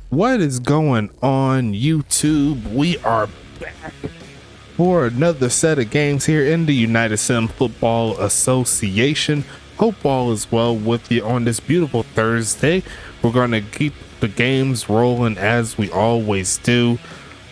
What is going on, YouTube? We are back for another set of games here in the United Sim Football Association. Hope all is well with you on this beautiful Thursday. We're going to keep the games rolling as we always do.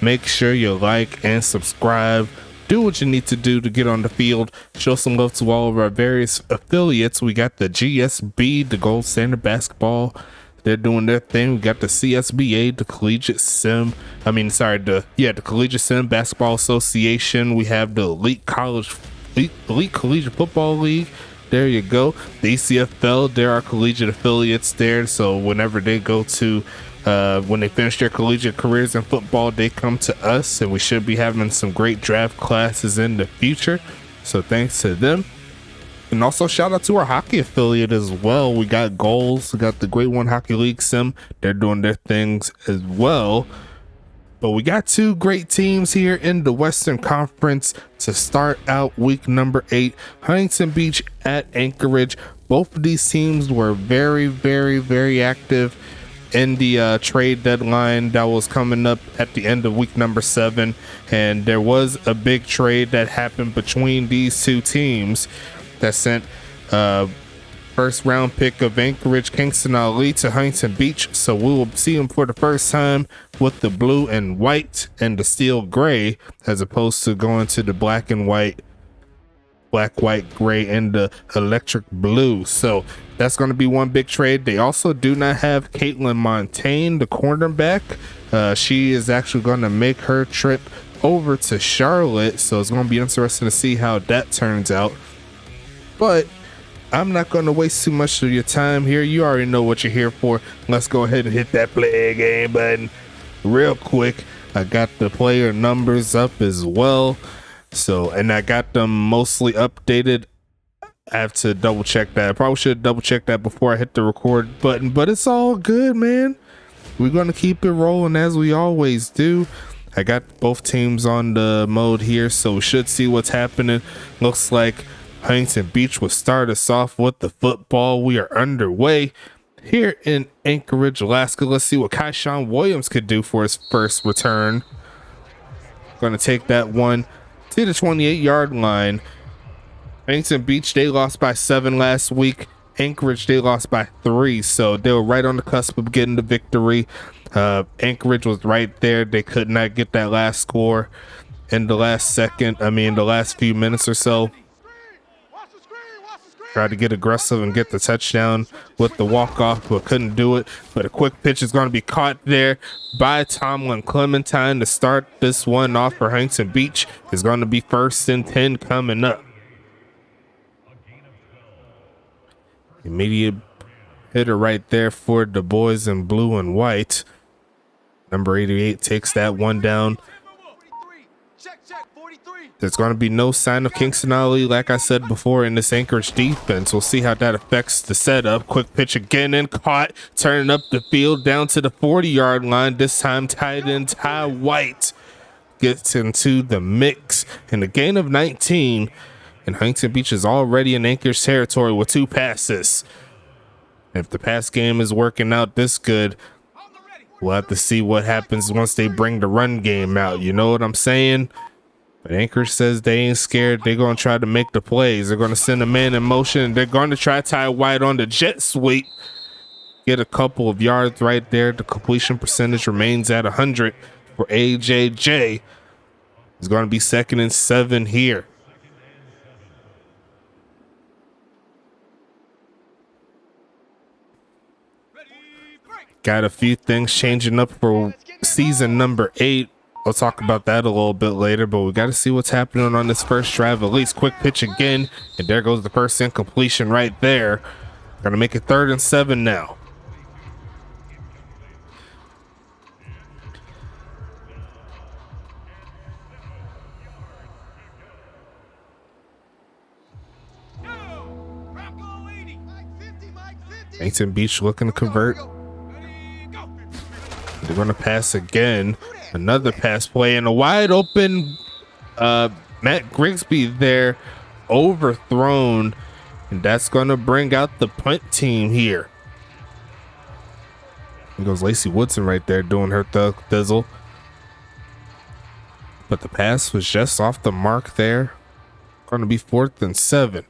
Make sure you like and subscribe. Do what you need to do to get on the field. Show some love to all of our various affiliates. We got the GSB, the Gold Standard Basketball. They're doing their thing. We got the CSBA, the Collegiate Sim. The Collegiate Sim Basketball Association. We have the Elite Collegiate Football League. There you go. The ECFL, there are collegiate affiliates there. So whenever they go to, when they finish their collegiate careers in football, they come to us, and we should be having some great draft classes in the future. So thanks to them. And also shout out to our hockey affiliate as well. We got Goals, we got the Great One Hockey League Sim. They're doing their things as well. But we got two great teams here in the Western Conference to start out week number 8. Huntington Beach at Anchorage. Both of these teams were very, very, very active in the trade deadline that was coming up at the end of week number 7. And there was a big trade that happened between these two teams that sent first round pick of Anchorage, Kingston Ali, to Huntington Beach. So we will see him for the first time with the blue and white and the steel gray, as opposed to going to the black and white, white, gray, and the electric blue. So that's going to be one big trade. They also do not have Caitlin Montaigne, the cornerback. She is actually going to make her trip over to Charlotte. So it's going to be interesting to see how that turns out. But I'm not going to waste too much of your time here. You already know what you're here for. Let's go ahead and hit that play game button real quick. I got the player numbers up as well. So, and I got them mostly updated. I have to double check that. I probably should double check that before I hit the record button, but it's all good, man. We're going to keep it rolling as we always do. I got both teams on the mode here, so we should see what's happening. Looks like Huntington Beach will start us off with the football. We are underway here in Anchorage, Alaska. Let's see what Kyshawn Williams could do for his first return. Going to take that one to the 28-yard line. Huntington Beach, they lost by 7 last week. Anchorage, they lost by 3. So they were right on the cusp of getting the victory. Anchorage was right there. They could not get that last score in the last few minutes or so. Tried to get aggressive and get the touchdown with the walk-off, but couldn't do it. But a quick pitch is going to be caught there by Tomlin Clementine to start this one off for Huntington Beach. Is going to be 1st and 10 coming up. Immediate hitter right there for the boys in blue and white. Number 88 takes that one down. There's going to be no sign of Kingston Ali, like I said before, in this Anchorage defense. We'll see how that affects the setup. Quick pitch again and caught. Turning up the field down to the 40-yard line. This time tight end Ty White gets into the mix. And a gain of 19. And Huntington Beach is already in Anchorage territory with 2 passes. If the pass game is working out this good, we'll have to see what happens once they bring the run game out. You know what I'm saying? But Anchorage says they ain't scared. They're going to try to make the plays. They're going to send a man in motion. They're going to try Ty White on the jet sweep. Get a couple of yards right there. The completion percentage remains at 100 for AJJ. It's going to be 2nd and 7 here. Got a few things changing up for season number 8. We'll talk about that a little bit later, but we got to see what's happening on this first drive. At least quick pitch again, and there goes the first incompletion right there. Gonna make it 3rd and 7 now. Huntington Beach looking to convert. They're going to pass again. Another pass play and a wide open Matt Grigsby there, overthrown, and that's going to bring out the punt team here. There goes Lacey Woodson right there doing her thug thizzle. But the pass was just off the mark there. Going to be 4th and 7.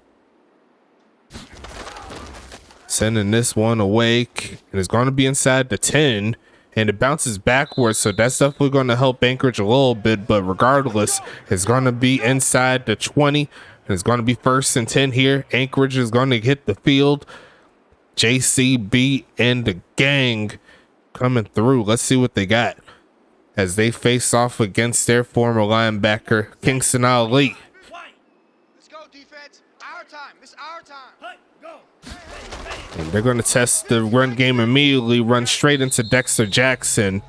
Sending this one away. And it's going to be inside the 10. And it bounces backwards. So that's definitely going to help Anchorage a little bit. But regardless, it's going to be inside the 20. And it's going to be 1st and 10 here. Anchorage is going to hit the field. JCB and the gang coming through. Let's see what they got as they face off against their former linebacker, Kingston Ali. Let's go, defense. Our time. It's our time. Go. And they're going to test the run game immediately, run straight into Dexter Jackson.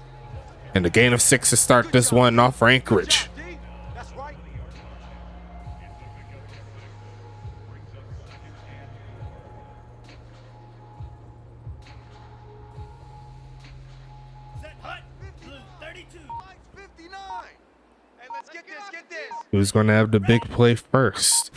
And a gain of 6 to start this one off for Anchorage. That's right. Who's going to have the big play first?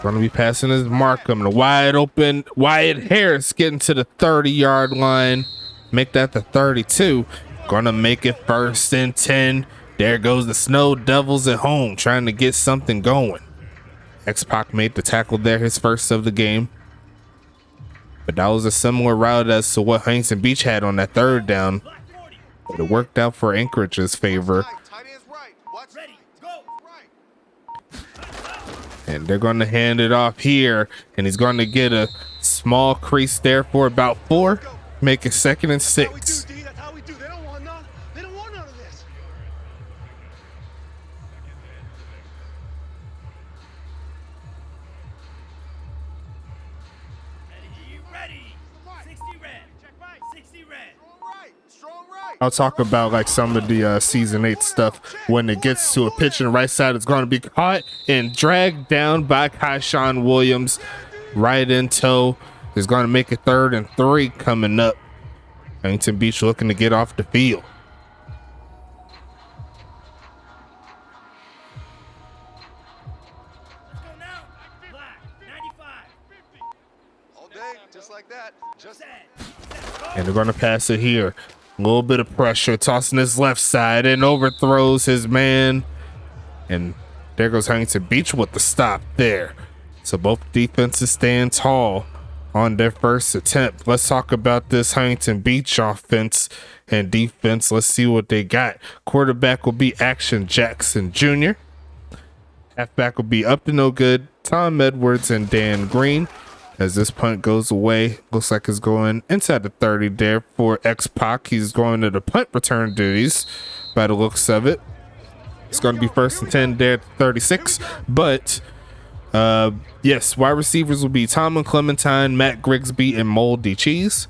Going to be passing his Markham. The wide open Wyatt Harris getting to the 30-yard line. Make that the 32. Going to make it 1st and 10. There goes the Snow Devils at home trying to get something going. X-Pac made the tackle there, his first of the game. But that was a similar route as to what Huntington Beach had on that 3rd down. But it worked out for Anchorage's favor. And they're going to hand it off here. And he's going to get a small crease there for about 4. Make it 2nd and 6. That's how we do. They don't want none. They don't want none of this. Ready. 60 red. Check right. 60 red. Strong right. Strong right. I'll talk about like some of the season 8 stuff when it gets to a pitch in the right side. It's going to be caught and dragged down by Kyshawn Williams right in tow. Is going to make it 3rd and 3 coming up. Huntington Beach looking to get off the field. Let's go now. Black. 95. All day, just like that. Just And they're going to pass it here. A little bit of pressure, tossing his left side and overthrows his man. And there goes Huntington Beach with the stop there. So both defenses stand tall on their first attempt. Let's talk about this Huntington Beach offense and defense. Let's see what they got. Quarterback will be Action Jackson Jr. Halfback will be up to no good Tom Edwards and Dan Green. As this punt goes away, looks like it's going inside the 30 there for X-Pac. He's going to the punt return duties by the looks of it. It's going to be 1st and 10 there at 36. But, yes, wide receivers will be Tomlin Clementine, Matt Grigsby, and Moldy Cheese.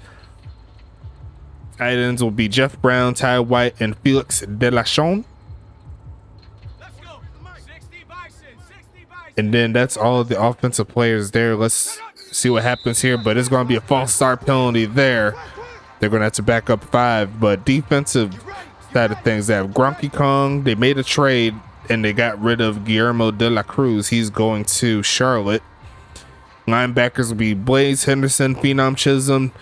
Tight ends will be Jeff Brown, Ty White, and Felix Delachon. And then that's all of the offensive players there. Let's see what happens here, but it's going to be a false start penalty there. They're going to have to back up 5, but defensive side of things, they have Grunky Kong. They made a trade and they got rid of Guillermo de la Cruz. He's going to Charlotte. Linebackers will be Blaze Henderson, Phenom Chisholm,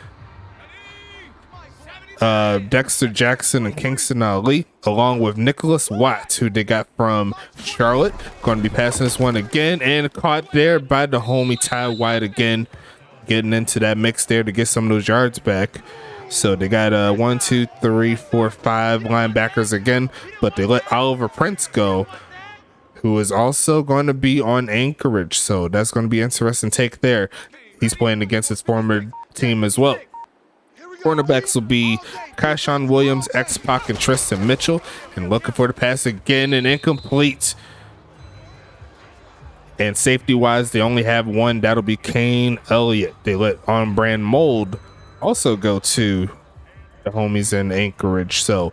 Dexter Jackson, and Kingston Ali, along with Nicholas Watts, who they got from Charlotte. Going to be passing this one again and caught there by the homie Ty White again, getting into that mix there to get some of those yards back. So they got 1, 2, 3, 4, 5 linebackers again, but they let Oliver Prince go, who is also going to be on Anchorage. So that's going to be interesting take there. He's playing against his former team as well. Cornerbacks will be Kyshawn Williams, X-Pac, and Tristan Mitchell. And looking for the pass again and incomplete. And safety-wise, they only have one. That'll be Kane Elliott. They let On-Brand Mold also go to the homies in Anchorage. So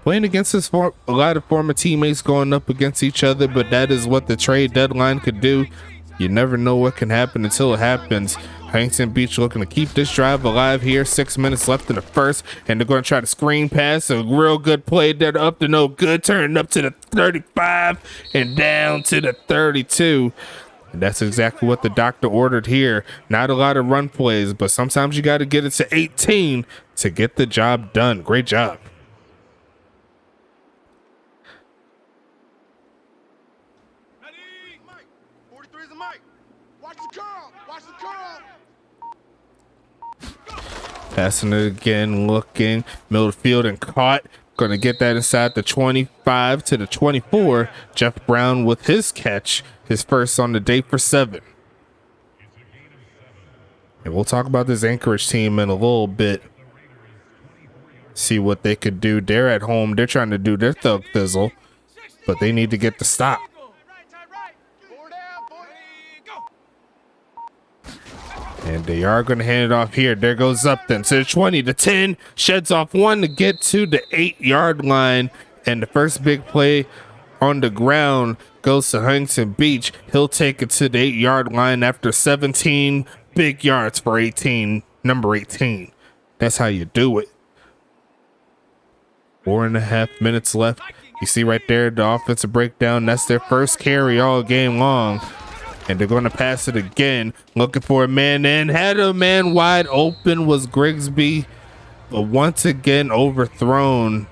playing against a lot of former teammates going up against each other, but that is what the trade deadline could do. You never know what can happen until it happens. Huntington Beach looking to keep this drive alive here. 6 minutes left in the first, and they're going to try to screen pass. A real good play there, up to no good, turning up to the 35 and down to the 32. And that's exactly what the doctor ordered here. Not a lot of run plays, but sometimes you got to get it to 18 to get the job done. Great job. Ready? Mike. 43 is a Mike. Watch the curl. Watch the curl. Passing it again, looking, middle of the field and caught. Going to get that inside the 25 to the 24. Jeff Brown with his catch, his first on the day for 7. And we'll talk about this Anchorage team in a little bit. See what they could do. They're at home. They're trying to do their thug thizzle, but they need to get the stop. And they are going to hand it off here. There goes Upton to the 20 to 10. Sheds off one to get to the 8-yard line. And the first big play on the ground goes to Huntington Beach. He'll take it to the 8-yard line after 17 big yards for 18, number 18. That's how you do it. 4.5 minutes left. You see right there the offensive breakdown. That's their first carry all game long. And they're going to pass it again. Looking for a man in. Had a man wide open was Grigsby. But once again overthrown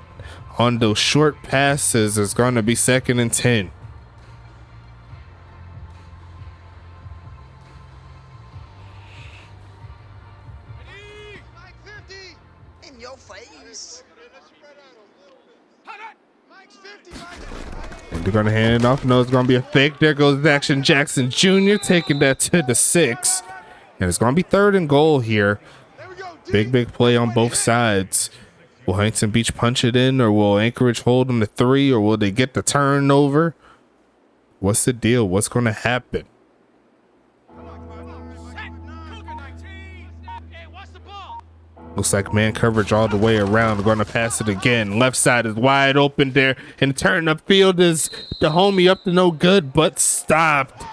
on those short passes. It's going to be 2nd and 10. Mike 50. In your face. Mike's 50, Mike. And they're going to hand it off. No, it's going to be a fake. There goes Action Jackson Jr. taking that to the 6. And it's going to be 3rd and goal here. There we go. Big play on both sides. Will Huntington Beach punch it in, or will Anchorage hold them to 3, or will they get the turnover? What's the deal? What's going to happen? Looks like man coverage all the way around. Going to pass it again. Left side is wide open there. And the turn upfield is the homie up to no good, but stopped.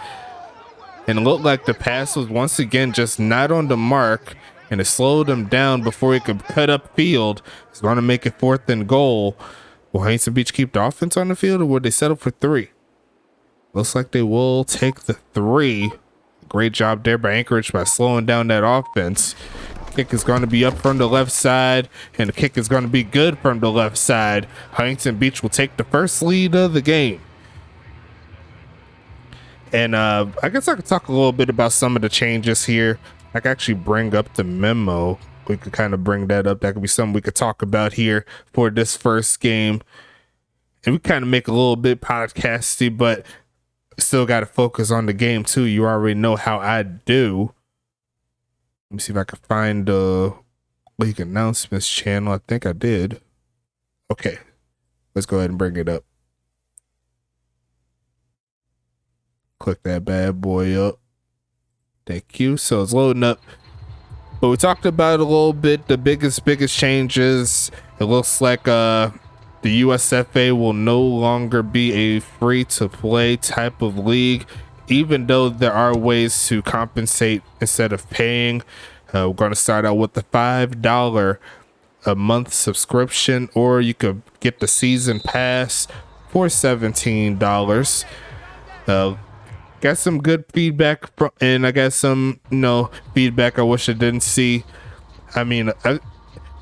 And it looked like the pass was once again just not on the mark. And it slowed him down before he could cut up field. It's going to make it 4th and goal. Will Huntington Beach keep the offense on the field, or will they settle for 3? Looks like they will take the 3. Great job there by Anchorage by slowing down that offense. Kick is going to be up from the left side, and the kick is going to be good from the left side. Huntington Beach will take the first lead of the game. And I guess I could talk a little bit about some of the changes here. I could actually bring up the memo. We could kind of bring that up. That could be something we could talk about here for this first game. And we kind of make a little bit podcasty, but still got to focus on the game too. You already know how I do. Let me see if I can find the league announcements channel. I think I did. Okay, let's go ahead and bring it up. Click that bad boy up. Thank you. So it's loading up. But we talked about a little bit the biggest changes. It looks like the USFA will no longer be a free-to-play type of league, even though there are ways to compensate instead of paying. We're going to start out with the $5 a month subscription, or you could get the season pass for $17. Got some good feedback and I got some, feedback I wish I didn't see. I mean,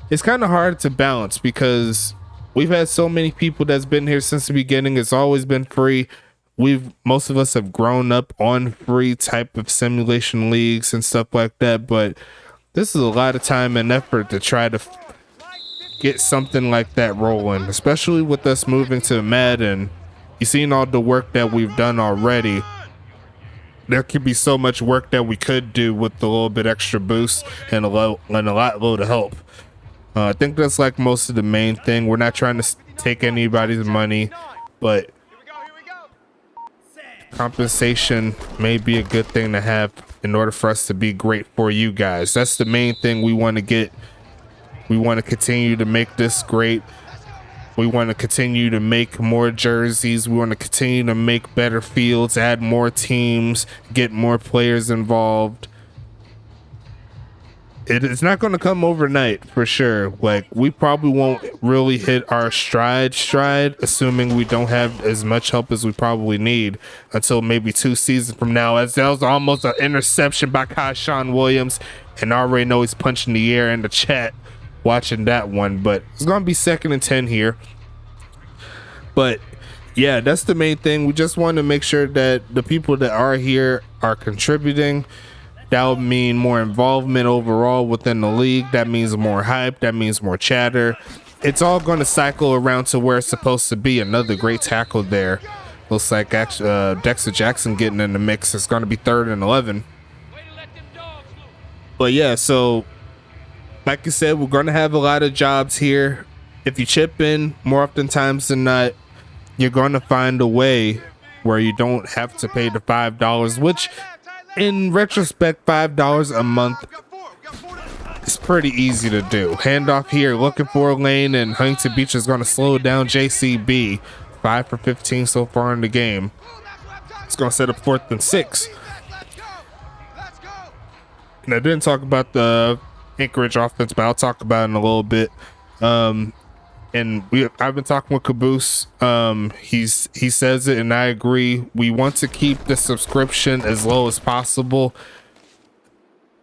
it's kind of hard to balance because we've had so many people that's been here since the beginning. It's always been free. Most of us have grown up on free type of simulation leagues and stuff like that, but this is a lot of time and effort to try to get something like that rolling, especially with us moving to Madden. You've seen all the work that we've done already. There could be so much work that we could do with a little bit extra boost and a lot of help. I think that's like most of the main thing. We're not trying to take anybody's money, but compensation may be a good thing to have in order for us to be great for you guys. That's the main thing we want to get. We want to continue to make this great. We want to continue to make more jerseys. We want to continue to make better fields, add more teams, get more players involved. it is not going to come overnight for sure. Like, we probably won't really hit our stride, assuming we don't have as much help as we probably need until maybe 2 seasons from now, as that was almost an interception by Sean Williams, and I already know he's punching the air in the chat watching that one. But it's going to be 2nd and 10 here. But yeah, that's the main thing. We just want to make sure that the people that are here are contributing. That would mean more involvement overall within the league. That means more hype. That means more chatter. It's all going to cycle around to where it's supposed to be. Another great tackle there. Looks like Dexter Jackson getting in the mix. It's going to be 3rd and 11. But yeah, so like I said, we're going to have a lot of jobs here. If you chip in more oftentimes than not, you're going to find a way where you don't have to pay the $5, which in retrospect, $5 a month is pretty easy to do. Handoff here, looking for a lane, and Huntington Beach is going to slow down JCB. 5 for 15 so far in the game. It's going to set up 4th and 6. And I didn't talk about the Anchorage offense, but I'll talk about it in a little bit. And I've been talking with Caboose. He says it, and I agree. We want to keep the subscription as low as possible.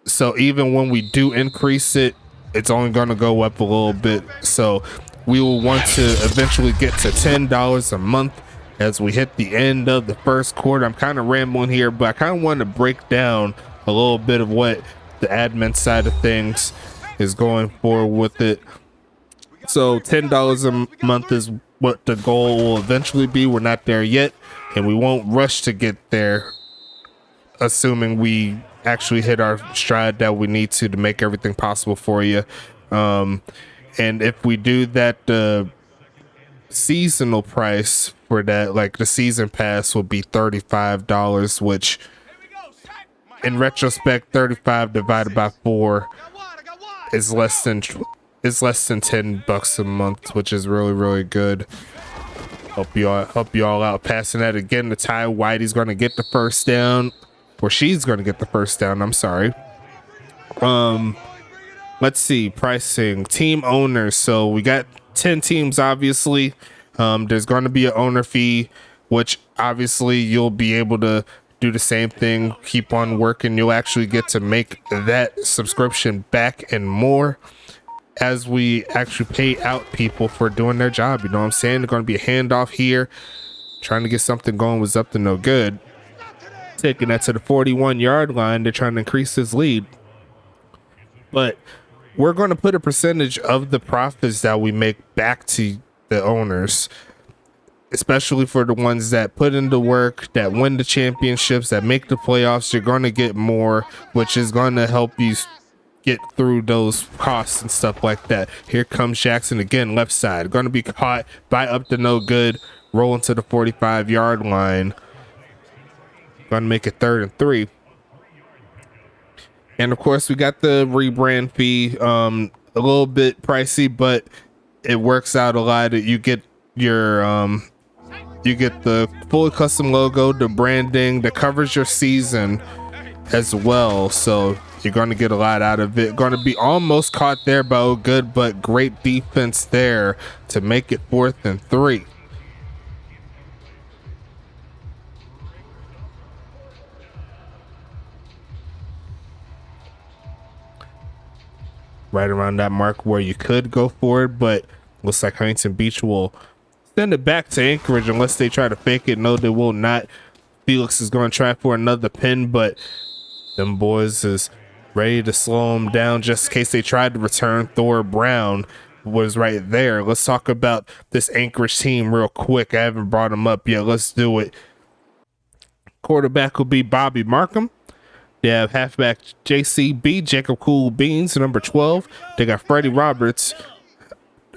So even when we do increase it, it's only going to go up a little bit. So we will want to eventually get to $10 a month as we hit the end of the 1st quarter. I'm kind of rambling here, but I kind of want to break down a little bit of what the admin side of things is going for with it. So $10 a month is what the goal will eventually be. We're not there yet, and we won't rush to get there, assuming we actually hit our stride that we need to make everything possible for you. And if we do that, the seasonal price for that, like the season pass, will be $35, which in retrospect, 35 divided by 4 is less than $10 a month, which is really good. Help you all out. Passing that again to Ty White. He's going to get the 1st down, or she's going to get the 1st down. I'm sorry. Let's see, pricing, team owners. So we got 10 teams, obviously. There's going to be an owner fee, which obviously you'll be able to do the same thing, keep on working. You'll actually get to make that subscription back and more as we actually pay out people for doing their job. You know what I'm saying? There's going to be a handoff here. Trying to get something going was up to no good. Taking that to the 41-yard line. They're trying to increase his lead. But we're going to put a percentage of the profits that we make back to the owners, especially for the ones that put in the work, that win the championships, that make the playoffs. You're going to get more, which is going to help you get through those costs and stuff like that. Here comes Jackson again, left side. Going to be caught by up to no good, rolling to the 45-yard line. Going to make it 3rd and 3. And of course, we got the rebrand fee, a little bit pricey, but it works out a lot. You get your you get the fully custom logo, the branding that covers your season as well. So you're going to get a lot out of it. Going to be almost caught there by O'Good, but great defense there to make it 4th and 3. Right around that mark where you could go for it, but looks like Huntington Beach will send it back to Anchorage unless they try to fake it. No, they will not. Felix is going to try for another pin, but them boys is ready to slow him down just in case they tried to return. Thor Brown was right there. Let's talk about this Anchorage team real quick. I haven't brought him up yet. Let's do it. Quarterback will be Bobby Markham. They have halfback JCB, Jacob Cool Beans, number 12. They got Freddie Roberts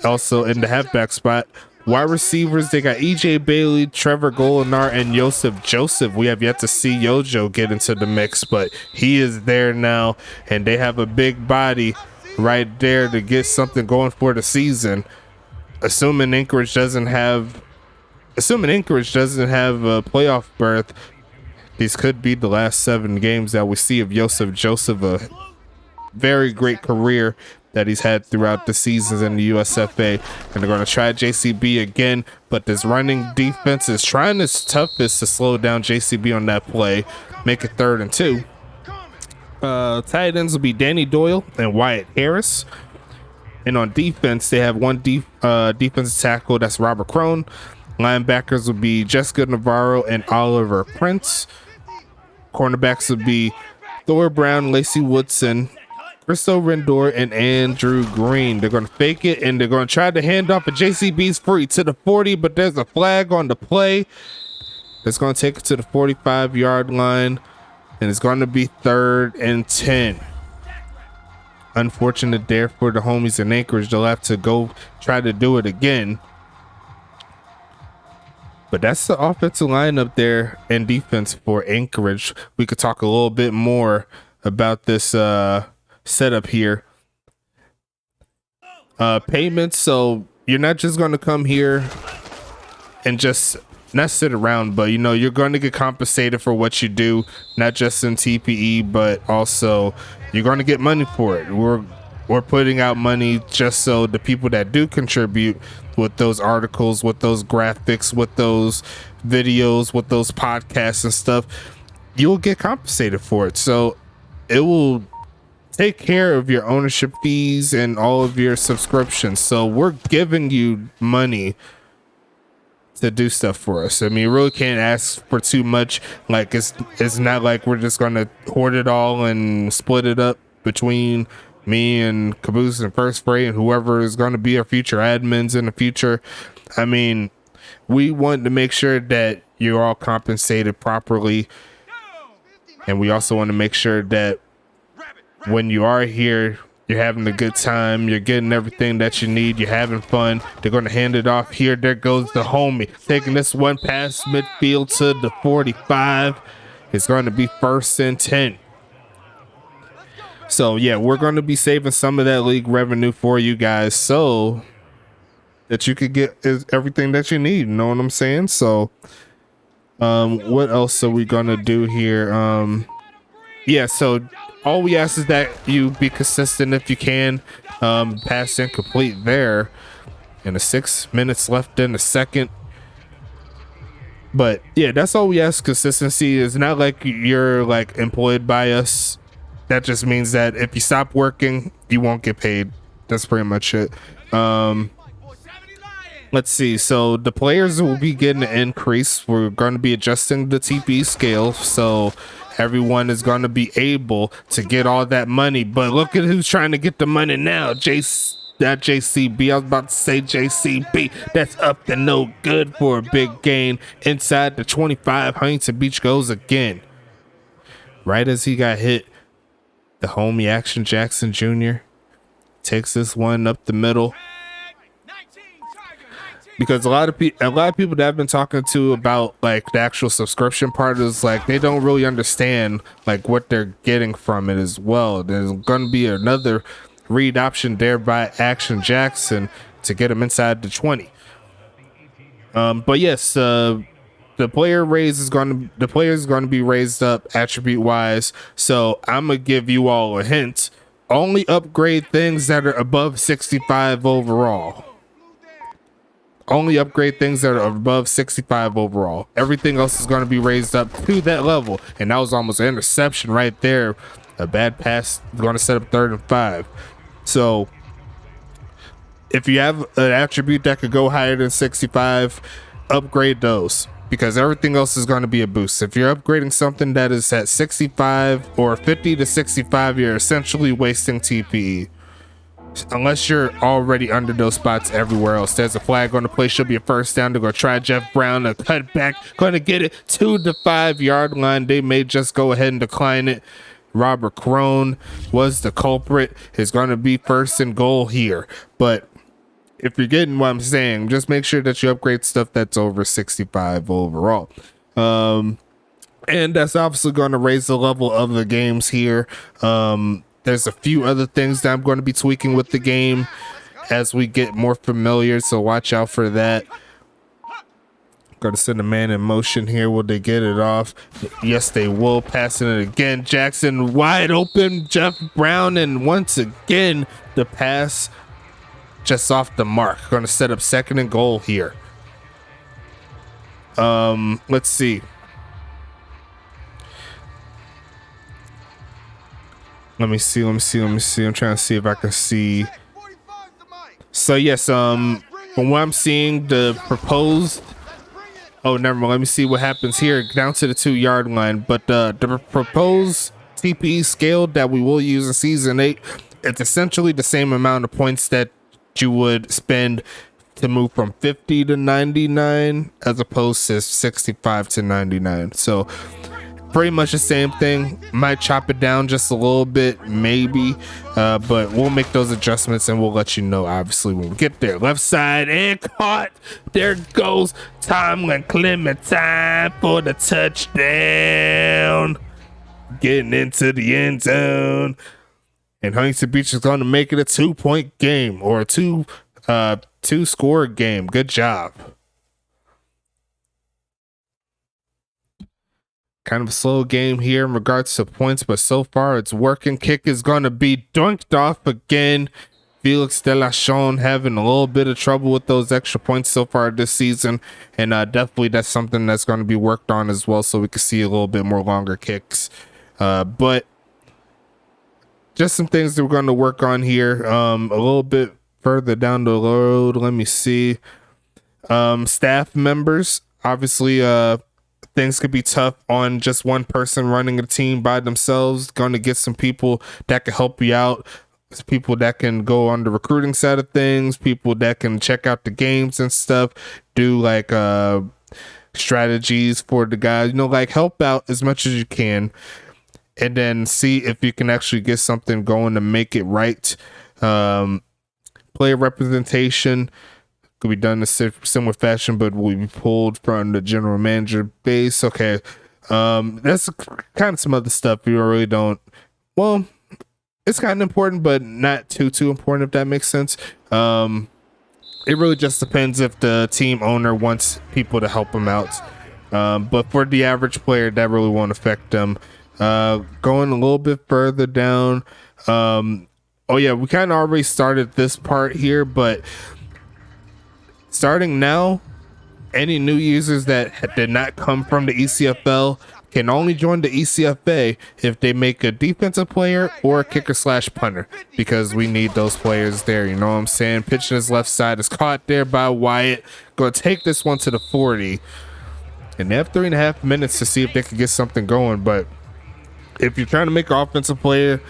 also in the halfback spot. Wide receivers, they got EJ Bailey, Trevor Golinar, and Joseph Joseph. We have yet to see Yojo get into the mix, but he is there now, and they have a big body right there to get something going for the season. Assuming Anchorage doesn't have a playoff berth, these could be the last 7 games that we see of Joseph Joseph, a very great career that he's had throughout the seasons in the USFA. And they're going to try JCB again, but this running defense is trying its toughest to slow down JCB on that play, make it 3rd and 2. Tight ends will be Danny Doyle and Wyatt Harris. And on defense, they have one defensive tackle, that's Robert Crone. Linebackers will be Jessica Navarro and Oliver Prince. Cornerbacks will be Thor Brown, Lacey Woodson, Christo Rendor, and Andrew Green. They're going to fake it, and they're going to try to hand off a JCB's free to the 40, but there's a flag on the play. It's going to take it to the 45-yard line, and it's going to be 3rd and 10. Unfortunate there for the homies in Anchorage. They'll have to go try to do it again. But that's the offensive line up there and defense for Anchorage. We could talk a little bit more about this setup here. Payments. So you're not just going to come here and just not sit around, but you're going to get compensated for what you do, not just in TPE, but also you're going to get money for it. We're putting out money just so the people that do contribute with those articles, with those graphics, with those videos, with those podcasts and stuff, you'll get compensated for it. So it will take care of your ownership fees and all of your subscriptions. So we're giving you money to do stuff for us. I mean, you really can't ask for too much. Like it's not like we're just gonna hoard it all and split it up between me and Caboose and First Spray and whoever is going to be our future admins in the future. I mean, we want to make sure that you're all compensated properly, and we also want to make sure that when you are here, you're having a good time, you're getting everything that you need, you're having fun. They're going to hand it off here. There goes the homie taking this one past midfield to the 45. It's going to be 1st and 10. So yeah, we're going to be saving some of that league revenue for you guys so that you could get everything that you need. You know what I'm saying? So what else are we going to do here? Yeah, so all we ask is that you be consistent if you can. Pass incomplete there. And 6 minutes left in the second. But yeah, that's all we ask. Consistency is not like you're like employed by us. That just means that if you stop working, you won't get paid. That's pretty much it. Let's see. So the players will be getting an increase. We're going to be adjusting the TP scale. So everyone is going to be able to get all that money. But look at who's trying to get the money now. Not JCB. I was about to say JCB. That's up to no good for a big gain. Inside the 25, Huntington Beach goes again. Right as he got hit, the homie Action Jackson Jr. takes this one up the middle. Because a lot of people that I've been talking to about like the actual subscription part is like they don't really understand like what they're getting from it as well. There's going to be another read option there by Action Jackson to get him inside the 20. But yes, the player is going to be raised up attribute wise. So I'm gonna give you all a hint. Only upgrade things that are above 65 overall. Only upgrade things that are above 65 overall. Everything else is going to be raised up to that level. And that was almost an interception right there. A bad pass is going to set up 3rd and 5. So if you have an attribute that could go higher than 65, upgrade those, because everything else is going to be a boost. If you're upgrading something that is at 65 or 50 to 65, you're essentially wasting TPE. Unless you're already under those spots everywhere else. There's a flag on the play. Should be a first down. They're going to try Jeff Brown to cut back. Going to get it to the 5-yard line. They may just go ahead and decline it. Robert Crone was the culprit. It's going to be 1st and goal here. But if you're getting what I'm saying, just make sure that you upgrade stuff that's over 65 overall. And that's obviously going to raise the level of the games here. There's a few other things that I'm going to be tweaking with the game as we get more familiar, so watch out for that. Got to send a man in motion here. Will they get it off? Yes, they will. Passing it again. Jackson wide open. Jeff Brown, and once again, the pass just off the mark. Going to set up 2nd and goal here. Let's see. Let me see. I'm trying to see if I can see. So yes, from what I'm seeing, the proposed. Oh, never mind. Let me see what happens here. Down to the 2-yard line. But the proposed TPE scale that we will use in season 8, it's essentially the same amount of points that you would spend to move from 50 to 99 as opposed to 65 to 99. So pretty much the same thing. Might chop it down just a little bit, maybe, but we'll make those adjustments and we'll let you know obviously when we get there. Left side and caught. There goes Tomlin Clementine for the touchdown, getting into the end zone, and Huntington Beach is going to make it a 2-point game, or a two-score game. Good job. Kind of a slow game here in regards to points, but so far it's working. Kick is going to be dunked off again. Felix Delachon having a little bit of trouble with those extra points so far this season, and definitely that's something that's going to be worked on as well, so we can see a little bit more longer kicks. But just some things that we're going to work on here. A little bit further down the road, let me see. Staff members, obviously, things could be tough on just one person running a team by themselves. Going to get some people that can help you out. People that can go on the recruiting side of things. People that can check out the games and stuff. Do like strategies for the guys. You know, like help out as much as you can. And then see if you can actually get something going to make it right. Player representation could be done in a similar fashion, but will be pulled from the general manager base. Okay, that's kind of some other stuff you really don't. Well, it's kind of important, but not too important, if that makes sense. It really just depends if the team owner wants people to help them out. But for the average player, that really won't affect them. Going a little bit further down. Oh yeah, we kind of already started this part here, but starting now, any new users that did not come from the ECFL can only join the ECFA if they make a defensive player or a kicker/punter, because we need those players there. You know what I'm saying? Pitching his left side is caught there by Wyatt. Going to take this one to the 40. And they have 3.5 minutes to see if they can get something going. But if you're trying to make an offensive player,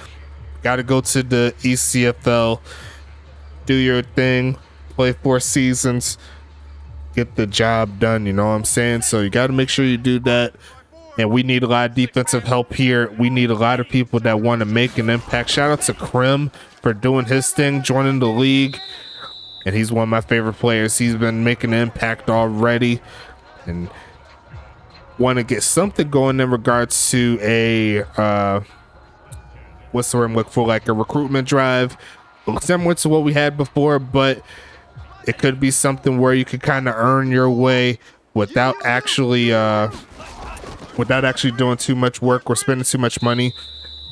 got to go to the ECFL, do your thing, play 4 seasons, get the job done. You know what I'm saying? So you got to make sure you do that. And we need a lot of defensive help here. We need a lot of people that want to make an impact. Shout out to Krim for doing his thing, joining the league. And he's one of my favorite players. He's been making an impact already. And want to get something going in regards to a, what's the word I'm looking for? Like a recruitment drive. Similar to what we had before, but it could be something where you could kind of earn your way without actually doing too much work or spending too much money.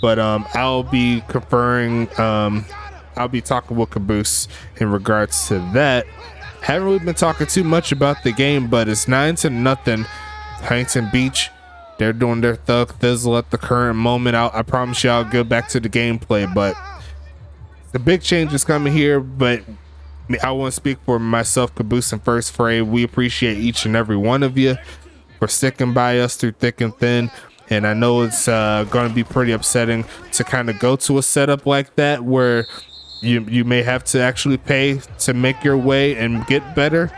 But I'll be conferring, I'll be talking with Caboose in regards to that. Haven't really been talking too much about the game, but it's 9-0 Huntington Beach. They're doing their thug thizzle at the current moment. I promise you I'll go back to the gameplay, but the big change is coming here. But I want to speak for myself, Caboose, and First Fray. We appreciate each and every one of you for sticking by us through thick and thin. And I know it's going to be pretty upsetting to kind of go to a setup like that where you may have to actually pay to make your way and get better.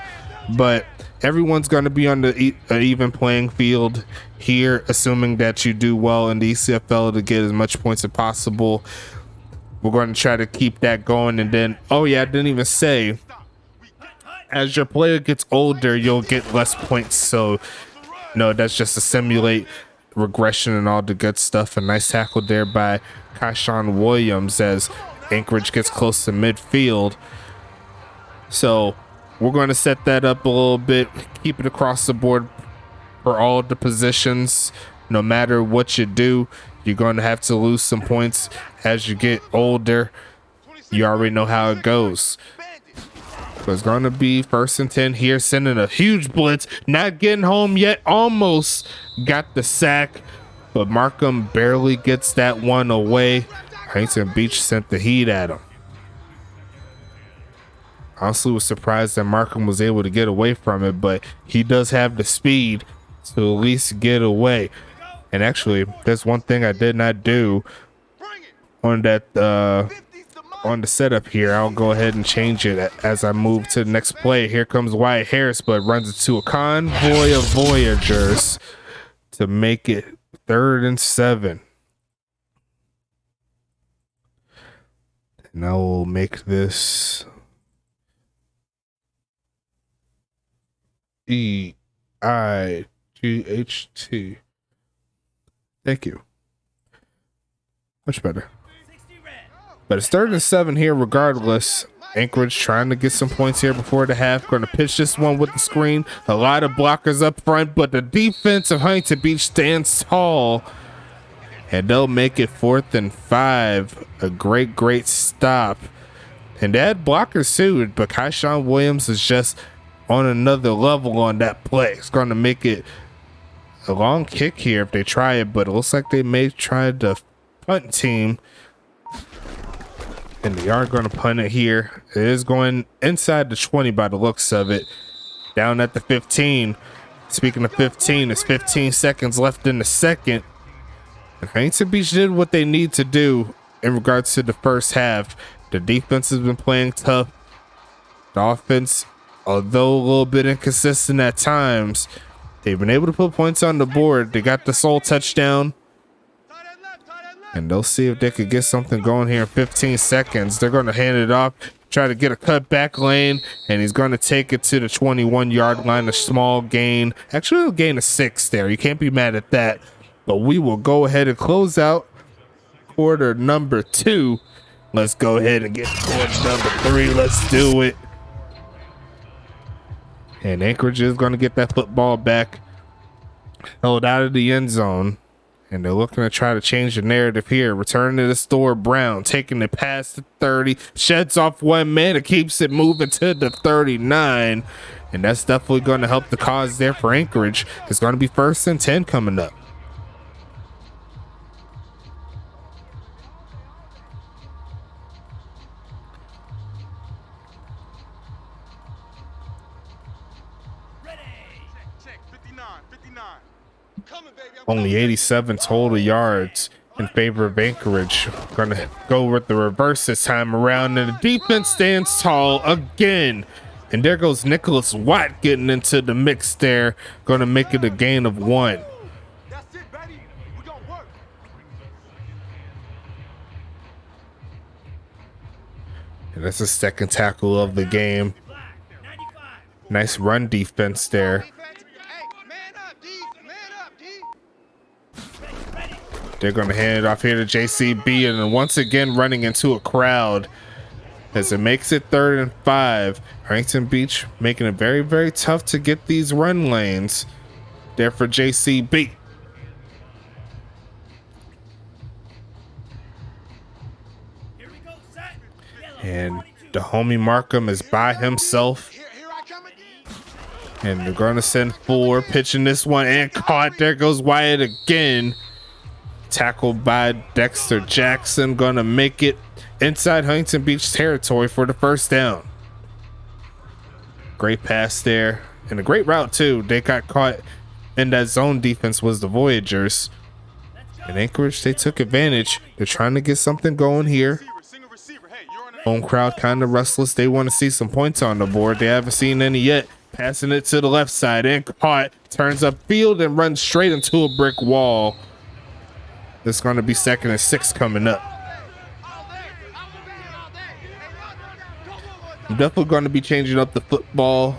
But everyone's going to be on the even playing field here, assuming that you do well in the ECFL to get as much points as possible. We're going to try to keep that going. And then, oh yeah, I didn't even say, as your player gets older, you'll get less points. So no, that's just to simulate regression and all the good stuff. A nice tackle there by Kaishan Williams as Anchorage gets close to midfield. So we're going to set that up a little bit, keep it across the board for all the positions. No matter what you do, you're going to have to lose some points as you get older. You already know how it goes. So it's going to be 1st and 10 here, sending a huge blitz. Not getting home yet. Almost got the sack, but Markham barely gets that one away. Huntington Beach sent the heat at him. Honestly, was surprised that Markham was able to get away from it, but he does have the speed to at least get away. And actually, there's one thing I did not do on that on the setup here. I'll go ahead and change it as I move to the next play. Here comes Wyatt Harris, but runs into a convoy of Voyagers to make it 3rd and 7. And I will make this EIGHT. Thank you. Much better. But it's 3rd and 7 here regardless. Anchorage trying to get some points here before the half. Going to pitch this one with the screen. A lot of blockers up front, but the defense of Huntington Beach stands tall. And they'll make it 4th and 5. A great stop. And they had blockers too, but Kyshawn Williams is just on another level on that play. It's going to make it a long kick here if they try it, but it looks like they may try the punt team. And they are going to punt it here. It is going inside the 20 by the looks of it. Down at the 15. Speaking of 15, there's 15 seconds left in the second. And Huntington Beach did what they need to do in regards to the first half. The defense has been playing tough. The offense, although a little bit inconsistent at times, they've been able to put points on the board. They got the sole touchdown. And they'll see if they could get something going here in 15 seconds. They're going to hand it off, try to get a cut back lane, and he's going to take it to the 21-yard line, a small gain. Actually, a gain of 6 there. You can't be mad at that. But we will go ahead and close out quarter number 2. Let's go ahead and get quarter number 3. Let's do it. And Anchorage is going to get that football back, held out of the end zone. And they're looking to try to change the narrative here. Return to the store. Brown taking it past the 30. Sheds off one man. It keeps it moving to the 39. And that's definitely going to help the cause there for Anchorage. It's going to be 1st and 10 coming up. Only 87 total yards in favor of Anchorage. Gonna go with the reverse this time around, and the defense stands tall again. And there goes Nicholas Watt getting into the mix there. Gonna make it a gain of 1. That's it, Betty. We gonna work. And that's the second tackle of the game. Nice run defense there. Hey, man up, D. Man up, D. They're going to hand it off here to JCB, and then once again running into a crowd as it makes it 3rd and 5. Huntington Beach making it very tough to get these run lanes there for JCB. And the homie Markham is by himself. Here I come again. And they're going to send 4, pitching this one and caught. There goes Wyatt again. Tackled by Dexter Jackson. Going to make it inside Huntington Beach territory for the first down. Great pass there. And a great route, too. They got caught in that zone defense was the Voyagers. And Anchorage, they took advantage. They're trying to get something going here. Home crowd kind of restless. They want to see some points on the board. They haven't seen any yet. Passing it to the left side and caught. Turns upfield and runs straight into a brick wall. It's going to be 2nd and 6 coming up. I'm definitely going to be changing up the football.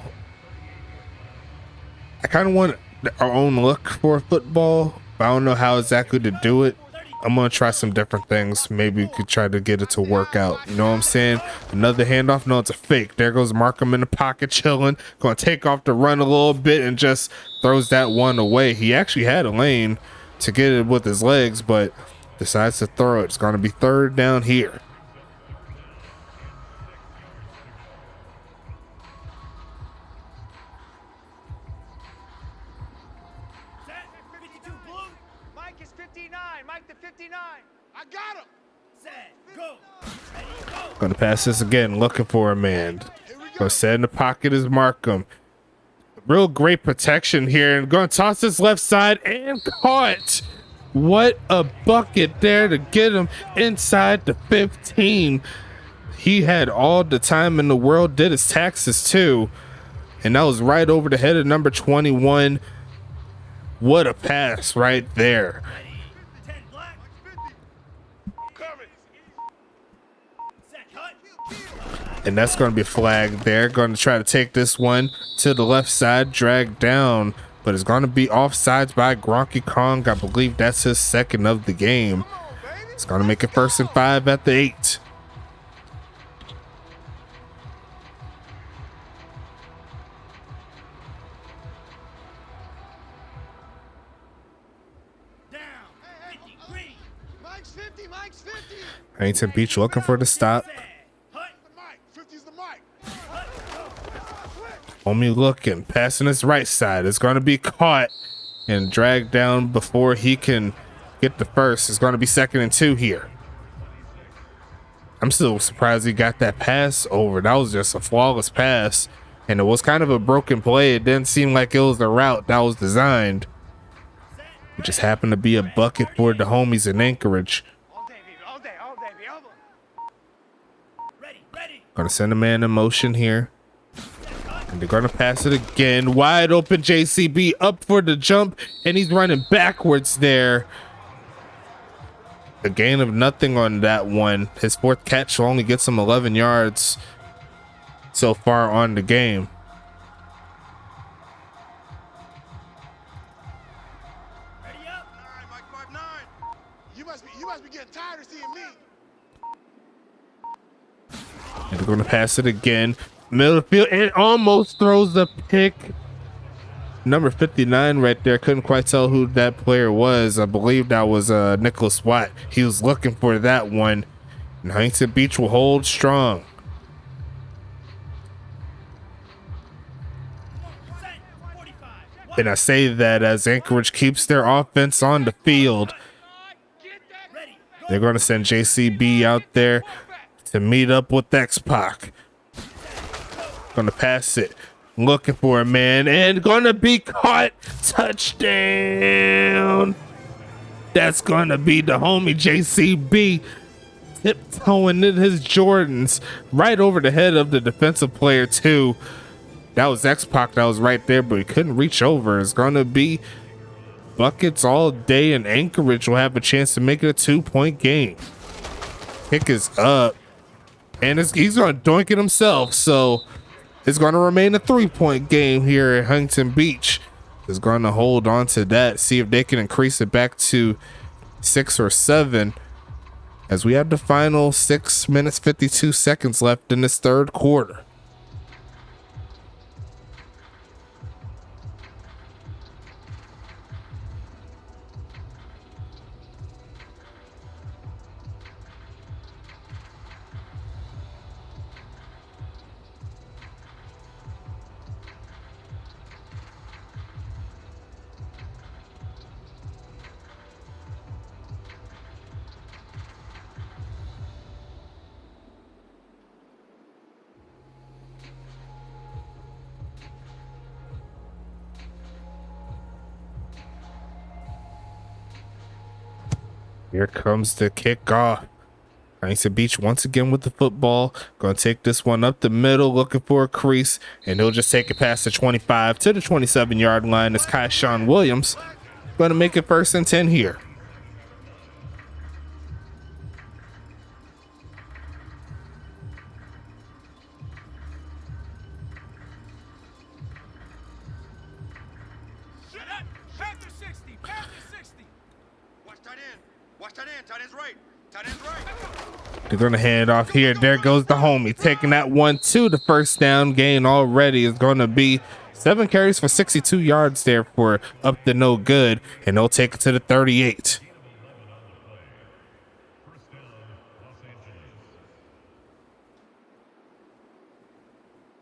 I kind of want our own look for football, but I don't know how exactly to do it. I'm gonna try some different things. Maybe we could try to get it to work out. You know what I'm saying? Another handoff. No, it's a fake. There goes Markham in the pocket, chilling. Gonna take off the run a little bit and just throws that one away. He actually had a lane to get it with his legs, but decides to throw it. It's gonna be third down here. Set. 52 blue. Mike is 59. Mike to 59. I got him. Set. Go. Ready, go. Gonna pass this again, looking for a man. Here we go. Gonna set in the pocket is Markham. Real great protection here, and gonna toss this left side and caught. What a bucket there to get him inside the 15. He had all the time in the world, did his taxes too, and that was right over the head of number 21. What a pass right there. Ready. 10 black. 50. Cover it. Set. Cut. And that's going to be flagged there. Going to try to take this one to the left side, drag down, but it's going to be offsides by Gronky Kong. I believe that's his second of the game. Come on, baby. It's going to make it 1st and 5 at the 8. Down. 50 green. Mike's 50. Mike's 50. Huntington Beach looking for the stop. Set. Hut. The Mike. 50's the Mike. Homie looking, passing his right side. It's going to be caught and dragged down before he can get the first. It's going to be 2nd and 2 here. I'm still surprised he got that pass over. That was just a flawless pass, and it was kind of a broken play. It didn't seem like it was the route that was designed. It just happened to be a bucket for the homies in Anchorage. All day, baby. All day. All day, baby. All day. Ready. Ready. Gonna send a man in motion here. And they're gonna pass it again. Wide open JCB up for the jump, and he's running backwards there. A gain of nothing on that one. His 4th catch only gets him 11 yards so far on the game. Ready up. All right, Mike 59. You must be getting tired of seeing me. And they're gonna pass it again. Middle of the field, and almost throws a pick. Number 59 right there. Couldn't quite tell who that player was. I believe that was Nicholas Watt. He was looking for that one. And Huntington Beach will hold strong. Set. 45. And I say that as Anchorage keeps their offense on the field. Ready. Go. They're going to send JCB out there to meet up with X-Pac. Going to pass it. Looking for a man, and going to be caught. Touchdown. That's going to be the homie JCB tiptoeing in his Jordans right over the head of the defensive player too. That was X-Pac that was right there, but he couldn't reach over. It's going to be buckets all day, and Anchorage will have a chance to make it a 2-point game. Kick is up, and he's going to doink it himself, so it's going to remain a 3-point game here at Huntington Beach. Is going to hold on to that, see if they can increase it back to 6 or 7, as we have the final 6 minutes 52 seconds left in this 3rd quarter. Here comes the kickoff. Huntington Beach once again with the football. Going to take this one up the middle, looking for a crease, and he'll just take it past the 25 to the 27-yard line. It's Kyshawn Williams. Going to make it 1st and 10 here. Shut up. Back to 60. Back to 60. Watch tight end. Watch tight end. Tight end's right. Tight end's right. They're going to hand it off here. There goes the homie taking that 1-2. The first down gain already is going to be 7 carries for 62 yards there for up to no good. And they'll take it to the 38.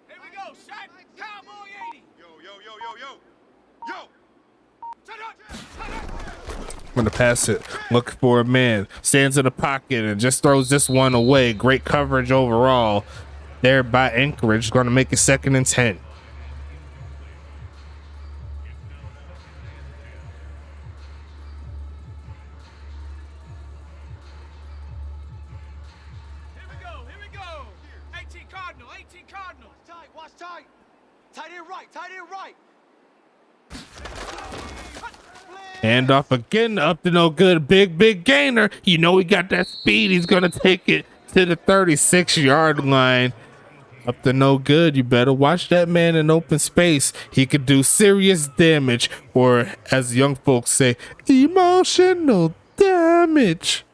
Here we go, Shaq. Cowboy 80. Yo. Shut up. I'm going to pass it. Look for a man. Stands in the pocket and just throws this one away. Great coverage overall there by Anchorage. Going to make it 2nd and 10. Here we go. 18 Cardinal. Tight. Watch tight. Tight end right. Tight end right. Hand off again, up to no good. Big gainer. You know he got that speed. He's going to take it to the 36-yard line. Up to no good. You better watch that man in open space. He could do serious damage, or as young folks say, emotional damage.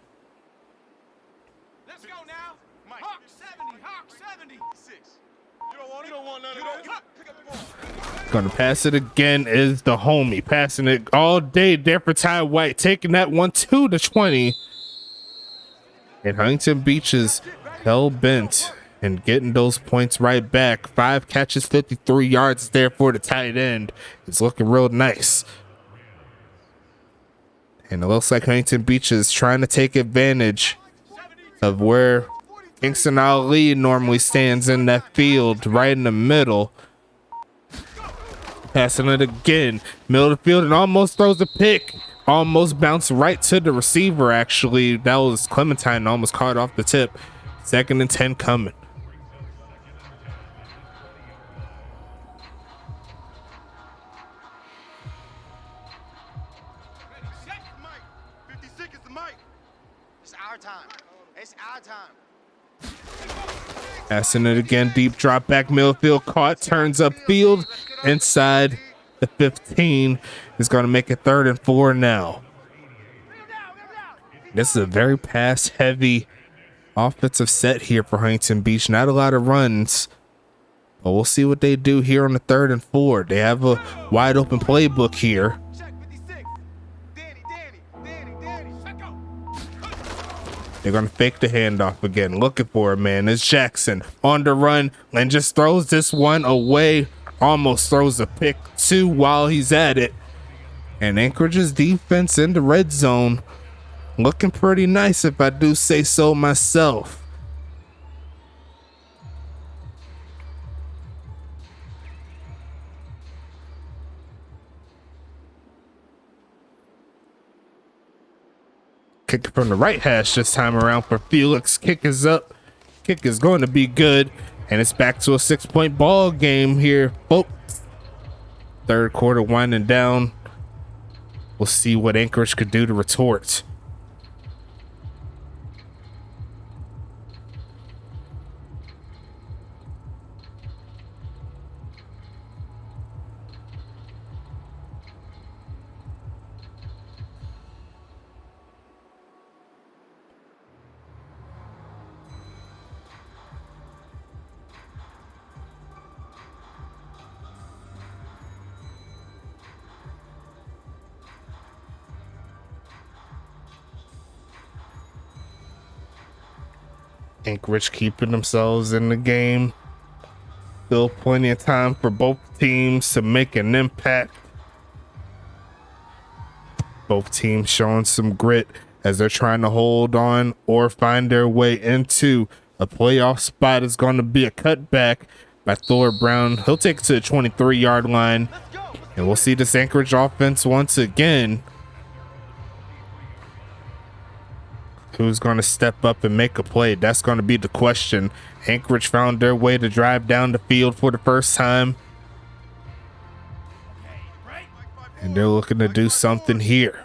Let's go now. Hawk 70. 6. You don't want none of that. Pick up the ball. Gonna pass it again is the homie. Passing it all day there for Ty White. Taking that one to the 20. And Huntington Beach is hell-bent and getting those points right back. 5 catches, 53 yards there for the tight end. It's looking real nice. And it looks like Huntington Beach is trying to take advantage of where Kingston Ali normally stands in that field, right in the middle. Passing it again, middle of the field, and almost throws a pick. Almost bounced right to the receiver, actually. That was Clementine, almost caught off the tip. 2nd and 10 coming. Mike. 56 is the mic. It's our time. It's our time. Passing it again, deep drop back, middle field, caught, turns upfield, inside the 15. Is going to make it 3rd and 4 now. This is a very pass-heavy offensive set here for Huntington Beach. Not a lot of runs, but we'll see what they do here on the 3rd and 4. They have a wide-open playbook here. Check 56. Danny. Let go. They're going to fake the handoff again. Looking for a man. It's Jackson on the run and just throws this one away. Almost throws a pick 2 while he's at it. And Anchorage's defense in the red zone looking pretty nice, if I do say so myself. Kick from the right hash this time around for Felix. Kick is up. Kick is going to be good. And it's back to a 6-point ball game here, folks. 3rd quarter winding down. We'll see what Anchorage could do to retort. Anchorage keeping themselves in the game. Still plenty of time for both teams to make an impact. Both teams showing some grit as they're trying to hold on or find their way into a playoff spot. Is going to be a cutback by Thor Brown. He'll take it to the 23-yard line. And we'll see this Anchorage offense once again. Who's going to step up and make a play? That's going to be the question. Anchorage found their way to drive down the field for the first time. And they're looking to do something here.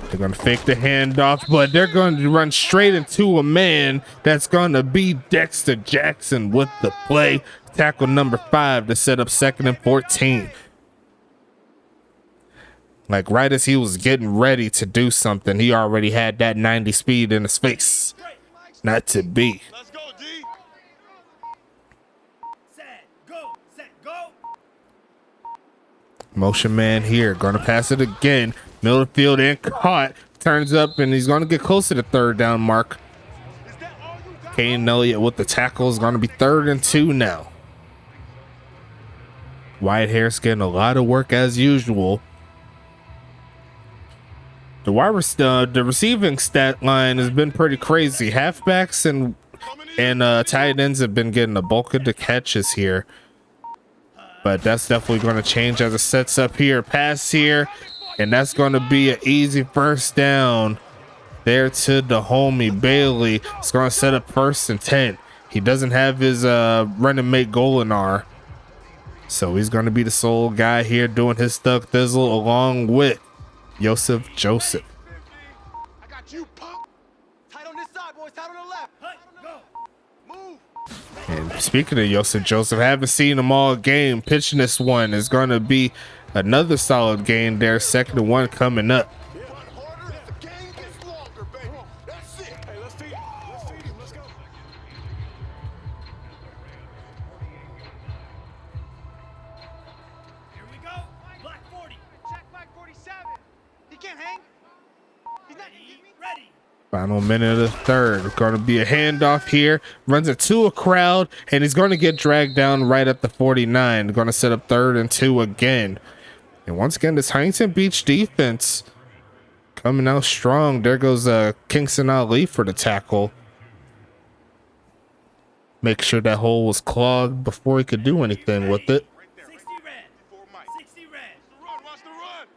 They're going to fake the handoff, but they're going to run straight into a man. That's going to be Dexter Jackson with the play. Tackle number 5 to set up 2nd and 14. Like right as he was getting ready to do something, he already had that 90 speed in his face. Not to be. Let's go, D. Set, go. Motion man here, gonna pass it again. Middle of the field and caught. Turns up and he's gonna get close to the third down mark. Kane Elliott with the tackle is gonna be 3rd and 2 now. Whitehair's getting a lot of work as usual. The receiving stat line has been pretty crazy. Halfbacks and tight ends have been getting the bulk of the catches here. But that's definitely going to change as it sets up here. Pass here, and that's going to be an easy first down there to the homie Bailey. It's going to set up 1st and 10. He doesn't have his running mate Golinar, so he's going to be the sole guy here doing his thug thizzle along with Joseph Joseph. I got you, punk. Tight on this side, boys. Tight on the left. Hut, go. Move. And speaking of Joseph Joseph, haven't seen him all game. Pitching this one is going to be another solid game there. 2nd and 1 coming up. Run harder as the game gets longer, baby. That's it. Hey, let's feed him. Let's go. Here we go. Black 40. Check back 47. He can't hang. He's not. Ready. Final minute of the third. Going to be a handoff here. Runs it to a crowd, and he's going to get dragged down right at the 49. Going to set up 3rd and 2 again. And once again, this Huntington Beach defense coming out strong. There goes Kingston Ali for the tackle. Make sure that hole was clogged before he could do anything with it. 60 red. 60 red. Run. Watch the run.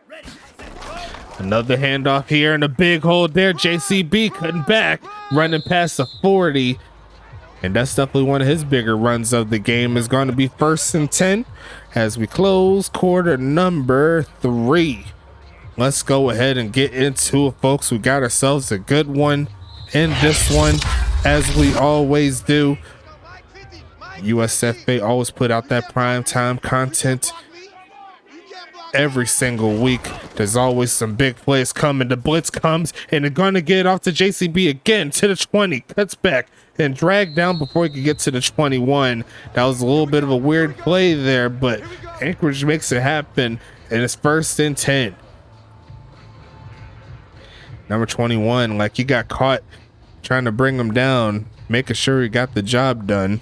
Ready, set, go. Another handoff here and a big hole there. JCB cutting back, running past the 40. And that's definitely one of his bigger runs of the game. Is going to be 1st and 10 as we close quarter number 3. Let's go ahead and get into it, folks. We got ourselves a good one in this one, as we always do. USFA always put out that prime time content every single week. There's always some big plays coming. The blitz comes and they're going to get off to JCB again to the 20. Cuts back and dragged down before he could get to the 21. That was a little bit of a weird play there, but Anchorage makes it happen, and it's 1st and 10. Number 21, like he got caught trying to bring him down, making sure he got the job done.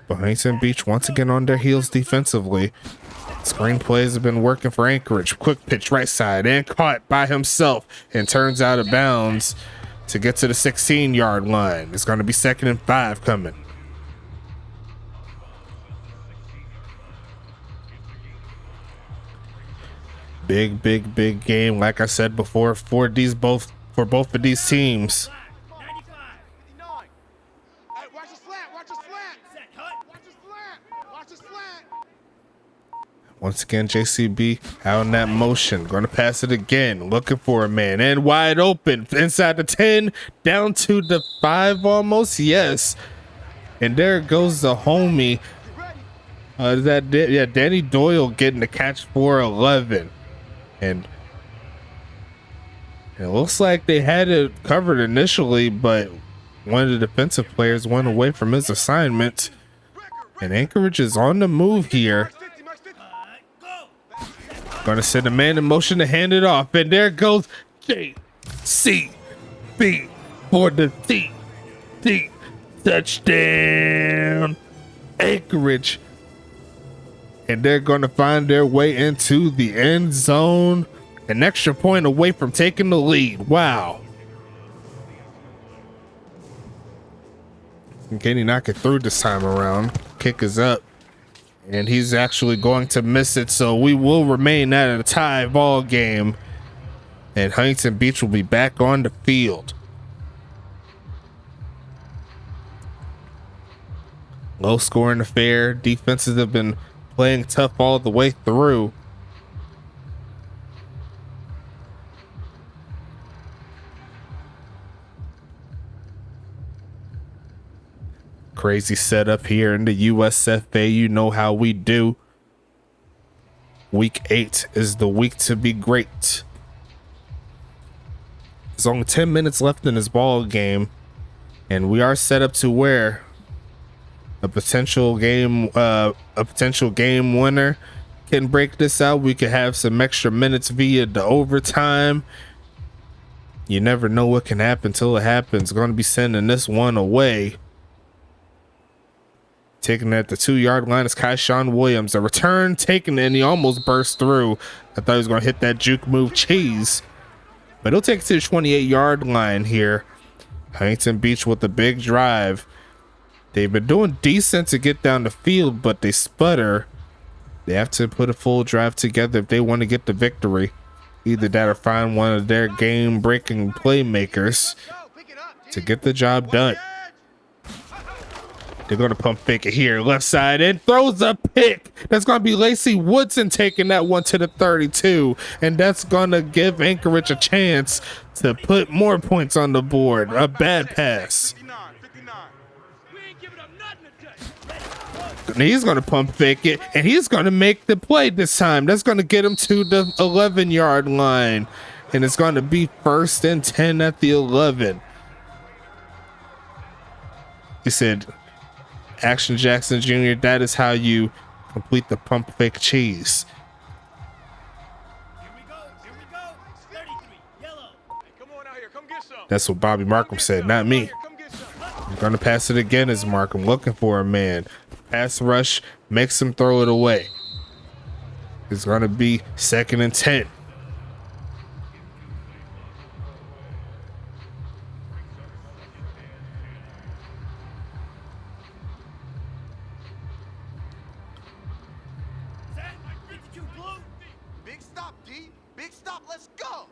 But Huntington Beach once again on their heels defensively. Screen plays have been working for Anchorage. Quick pitch right side and caught by himself and turns out of bounds to get to the 16-yard line. It's going to be 2nd and 5 coming. Big game, like I said before, for both of these teams. 95. 59. Hey, watch his flat. Watch his flat. Set, hut. Watch his flat. Watch his flat. Once again, JCB out in that motion. Going to pass it again. Looking for a man. And wide open. Inside the 10. Down to the 5 almost. Yes. And there goes the homie. Danny Doyle getting the catch for 11. And it looks like they had it covered initially, but one of the defensive players went away from his assignment. And Anchorage is on the move here. Go. Gonna send a man in motion to hand it off. And there goes JCB for the TD touchdown. Anchorage. And they're going to find their way into the end zone. An extra point away from taking the lead. Wow. Can he knock it through this time around? Kick is up. And he's actually going to miss it. So we will remain at a tie ball game. And Huntington Beach will be back on the field. Low scoring affair. Defenses have been playing tough all the way through. Crazy setup here in the USFA. You know how we do. Week 8 is the week to be great. There's only 10 minutes left in this ball game, and we are set up to where a potential game winner can break this out. We could have some extra minutes via the overtime. You never know what can happen till it happens. Going to be sending this one away. Taking it at the 2-yard line is Kyshawn Williams. A return taken, and he almost burst through. I thought he was going to hit that juke move cheese, but he'll take it to the 28-yard line here. Huntington Beach with a big drive. They've been doing decent to get down the field, but they sputter. They have to put a full drive together if they want to get the victory. Either that or find one of their game-breaking playmakers to get the job done. They're going to pump fake it here, left side, and throws a pick. That's going to be Lacey Woodson taking that one to the 32, and that's going to give Anchorage a chance to put more points on the board. A bad pass. And he's going to pump fake it, and he's going to make the play this time. That's going to get him to the 11-yard line, and it's going to be 1st and 10 at the 11. He said, Action Jackson Jr., that is how you complete the pump fake cheese. Here we go. 33, yellow. Come on out here, come get some. That's what Bobby Markham said, not me. Come get some. I'm going to pass it again as Markham looking for a man. Pass rush, makes him throw it away. It's going to be 2nd and 10. Set. 52 blue. Big stop, D. Big stop, let's go.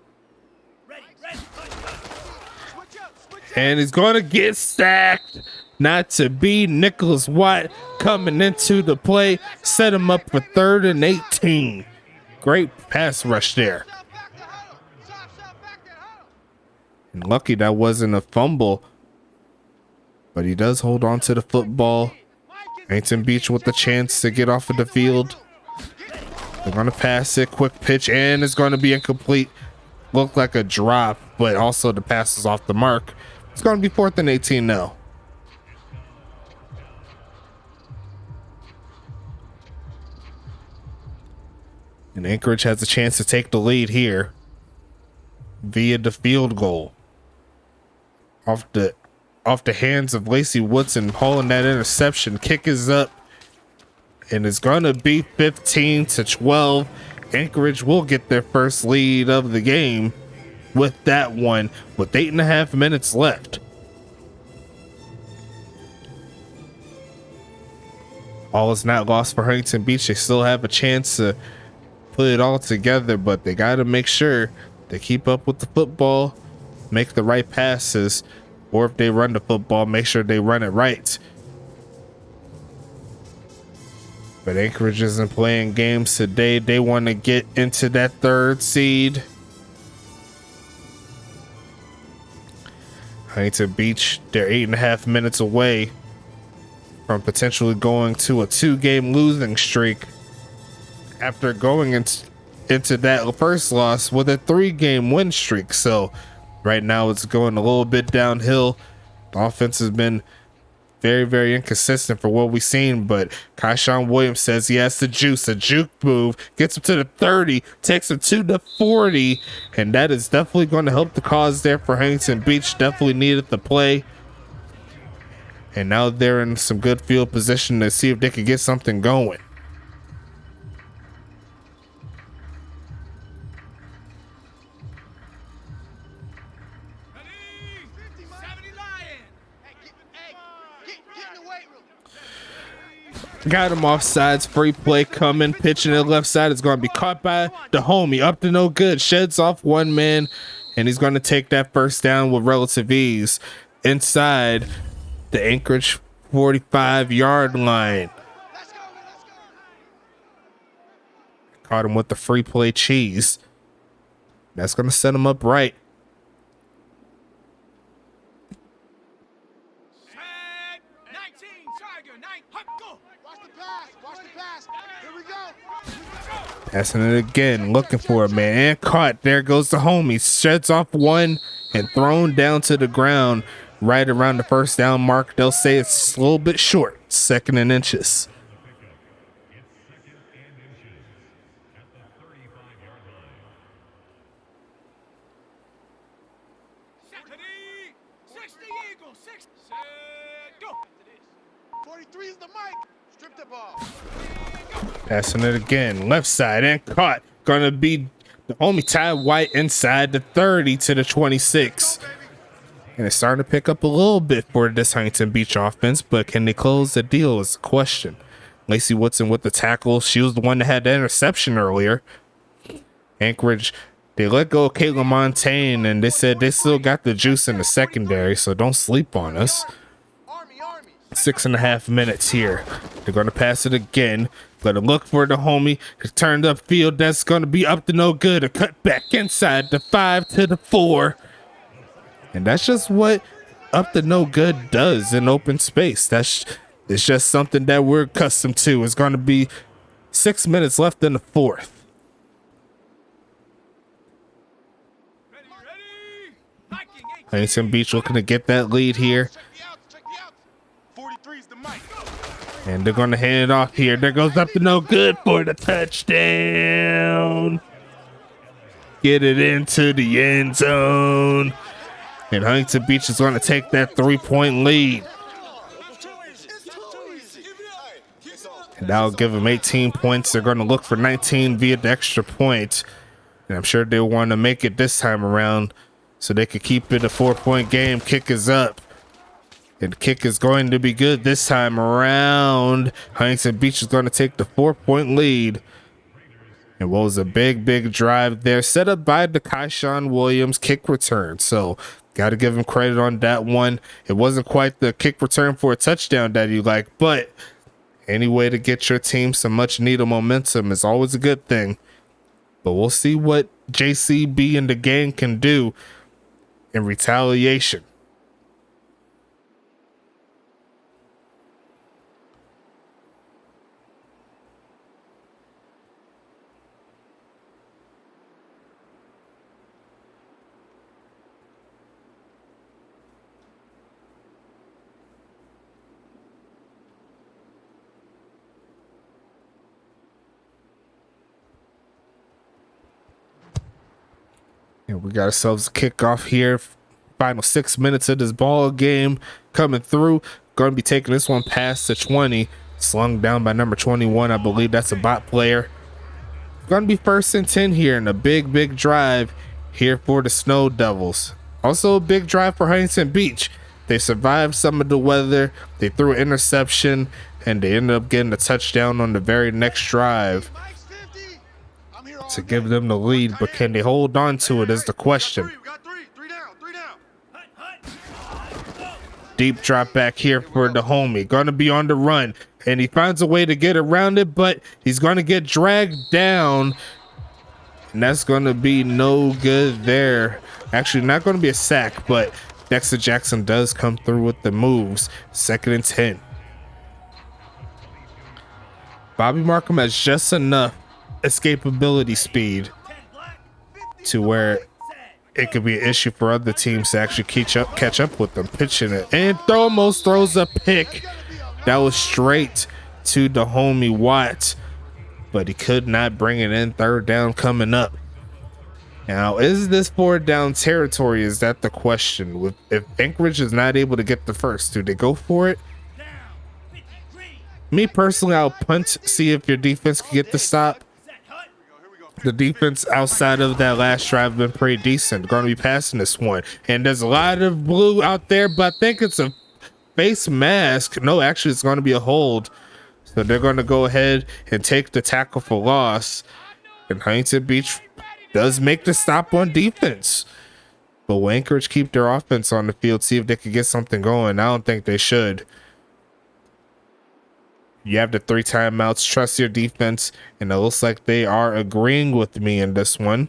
Ready. Push. Switch up. And he's going to get sacked. Not to be Nicholas Watt coming into the play. Set him up for 3rd and 18. Great pass rush there. And lucky that wasn't a fumble. But he does hold on to the football. Huntington Beach with the chance to get off of the field. They're going to pass it. Quick pitch, and it's going to be incomplete. Looked like a drop, but also the pass is off the mark. It's going to be 4th and 18 now. And Anchorage has a chance to take the lead here via the field goal. Off the hands of Lacey Woodson, hauling that interception. Kick is up, and it's going to be 15-12. Anchorage will get their first lead of the game with that one, with 8.5 minutes left. All is not lost for Huntington Beach. They still have a chance to put it all together, but they got to make sure they keep up with the football, make the right passes, or if they run the football, make sure they run it right. But Anchorage isn't playing games today. They want to get into that 3rd seed. Huntington Beach, they're 8.5 minutes away from potentially going to a 2-game losing streak after going into that first loss with a 3-game win streak. So right now it's going a little bit downhill. The offense has been very, very inconsistent for what we've seen, but Kyshawn Williams says he has the juice. A juke move gets him to the 30, takes him to the 40, and that is definitely going to help the cause there for Huntington Beach. Definitely needed the play, and now they're in some good field position to see if they could get something going. Got him off sides, free play coming, pitching to the left side. It's going to be caught by the homie, up to no good, sheds off one man, and he's going to take that first down with relative ease inside the Anchorage 45-yard line. Caught him with the free play cheese. That's going to set him up right. Tag 19 Tigers. Watch the pass. Watch the pass. Here we go. Passing it again, looking for it, man. And caught. There goes the homie. Sheds off one and thrown down to the ground right around the first down mark. They'll say it's a little bit short, 2nd and inches. Is the mic. Strip the ball. Passing it again, left side and caught. Gonna be the homie Ty White inside the 30 to the 26. And it's starting to pick up a little bit for this Huntington Beach offense, but can they close the deal is the question. Lacey Woodson with the tackle. She was the one that had the interception earlier. Anchorage, they let go of Caitlin Montaigne, and they said they still got the juice in the secondary, so don't sleep on us. 6.5 minutes here. They're going to pass it again. Gonna look for the homie. Turned up field. That's going to be up to no good. A cut back inside the 5 to the 4. And that's just what up to no good does in open space. It's just something that we're accustomed to. It's going to be 6 minutes left in the 4th. Huntington Beach looking to get that lead here. And they're going to hand it off here. There goes up to no good for the touchdown. Get it into the end zone. And Huntington Beach is going to take that 3-point lead. And that'll give them 18 points. They're going to look for 19 via the extra point. And I'm sure they want to make it this time around so they could keep it a 4-point game. Kick is up. And the kick is going to be good this time around. Huntington Beach is going to take the 4-point lead. And what was a big drive there set up by the Kyshawn Williams kick return. So got to give him credit on that one. It wasn't quite the kick return for a touchdown that you like, but any way to get your team some much needed momentum is always a good thing. But we'll see what JCB and the gang can do in retaliation. And we got ourselves a kickoff here. Final 6 minutes of this ball game coming through. Going to be taking this one past the 20. Slung down by number 21. I believe that's a bot player. Going to be 1st and 10 here. And a big drive here for the Snow Devils. Also a big drive for Huntington Beach. They survived some of the weather. They threw an interception. And they ended up getting a touchdown on the very next drive to give them the lead, but can they hold on to it is the question. Deep drop back here for the homie. Gonna be on the run, and he finds a way to get around it, but he's gonna get dragged down, and that's gonna be no good there. Actually, not gonna be a sack, but Dexter Jackson does come through with the moves. 2nd and 10. Bobby Markham has just enough escapability speed to where it could be an issue for other teams to actually catch up with them. Pitching it and almost throws a pick that was straight to the homie Watt, but he could not bring it in. 3rd down coming up. Now, is this 4th down territory? Is that the question? If Anchorage is not able to get the first, do they go for it? Me personally, I'll punt, see if your defense can get the stop. The defense outside of that last drive have been pretty decent. Going to be passing this one. And there's a lot of blue out there, but I think it's a face mask. No, actually, it's going to be a hold. So they're going to go ahead and take the tackle for loss. And Huntington Beach does make the stop on defense. But will Anchorage keep their offense on the field, see if they can get something going? I don't think they should. You have the 3 timeouts, trust your defense, and it looks like they are agreeing with me in this one.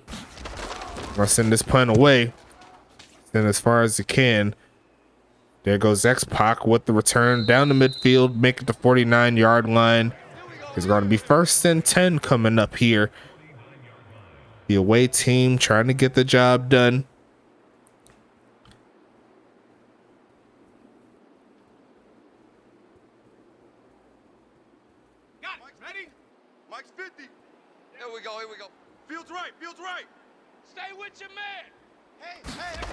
I'm gonna send this punt away, then as far as it can. There goes X-Pac with the return down the midfield, make it the 49-yard line. It's going to be 1st and 10 coming up here. The away team trying to get the job done. Got it. Ready? Mike's 50. Here we go. Here we go. Field's right. Field's right. Stay with your man. Hey.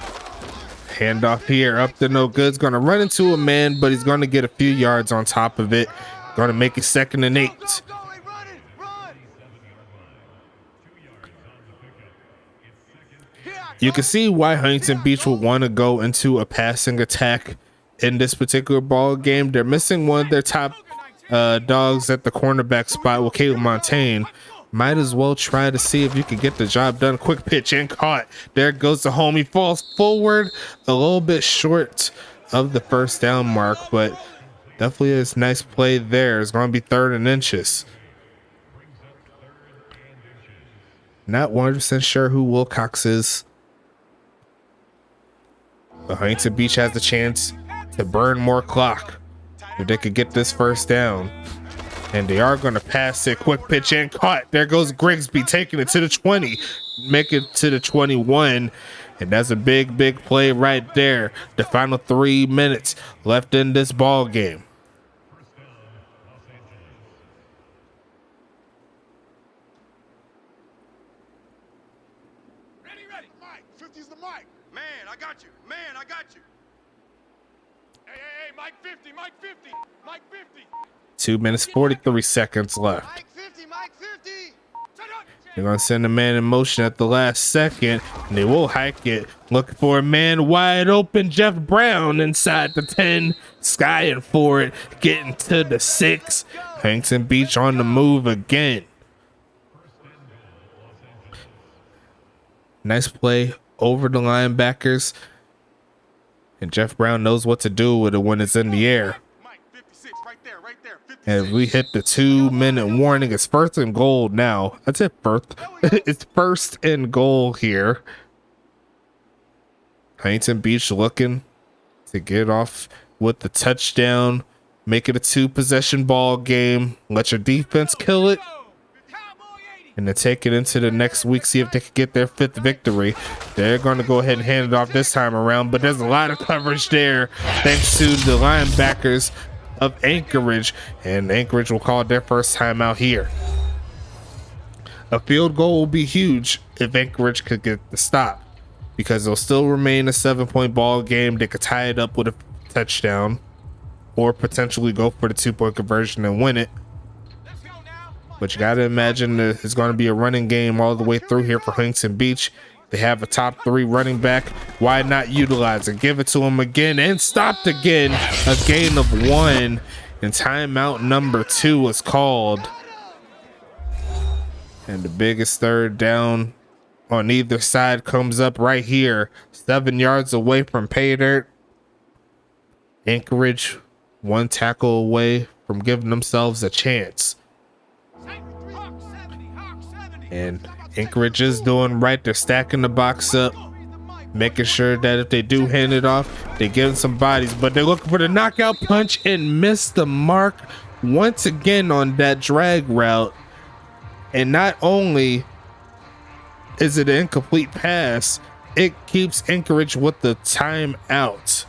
Handoff here up to no good. Going to run into a man, but he's going to get a few yards on top of it. Going to make it 2nd and 8. Go, hey, run it. Run. You can see why Huntington Beach will want to go into a passing attack in this particular ball game. They're missing one of their top dogs at the cornerback spot with Caleb Montaigne. Might as well try to see if you can get the job done. Quick pitch and caught. There goes the home. He falls forward a little bit short of the 1st down mark, but definitely a nice play there. It's going to be 3rd and inches. Not 100% sure who Wilcox is. But Huntington Beach has the chance to burn more clock if they could get this 1st down. And they are going to pass it. Quick pitch and caught. There goes Grigsby taking it to the 20. Make it to the 21. And that's a big, big play right there. The final 3 minutes left in this ball game. Ready. Mike. 50's the Mike. Man, I got you. Man, I got you. Hey, Mike 50. Mike 50. Mike 50. 2 minutes, 43 seconds left. Mike 50. Mike 50. They're going to send a man in motion at the last second, and they will hike it. Looking for a man wide open. Jeff Brown inside the 10, skying for it, getting to the 6. Huntington Beach on the move again. Nice play over the linebackers. And Jeff Brown knows what to do with it when it's in the air. Mike 56. Right there. 56. And we hit the 2-minute warning. It's 1st and goal now. That's it, first. It's 1st and goal here. Huntington Beach looking to get off with the touchdown. Make it a 2-possession ball game. Let your defense kill it. And then take it into the next week. See if they can get their 5th victory. They're going to go ahead and hand it off this time around. But there's a lot of coverage there. Thanks to the linebackers of Anchorage, and Anchorage will call it their 1st time out here. A field goal will be huge if Anchorage could get the stop, because it'll still remain a 7-point ball game. They could tie it up with a touchdown or potentially go for the 2-point conversion and win it. But you got to imagine that it's going to be a running game all the way through here for Huntington Beach. They have a top 3 running back. Why not utilize it? Give it to him again and stopped again. A gain of 1, and timeout number 2 was called. And the biggest 3rd down on either side comes up right here, 7 yards away from pay dirt. Anchorage 1 tackle away from giving themselves a chance. And Anchorage is doing right. They're stacking the box up, making sure that if they do hand it off, they give some bodies. But they're looking for the knockout punch and miss the mark once again on that drag route. And not only is it an incomplete pass, it keeps Anchorage with the timeout.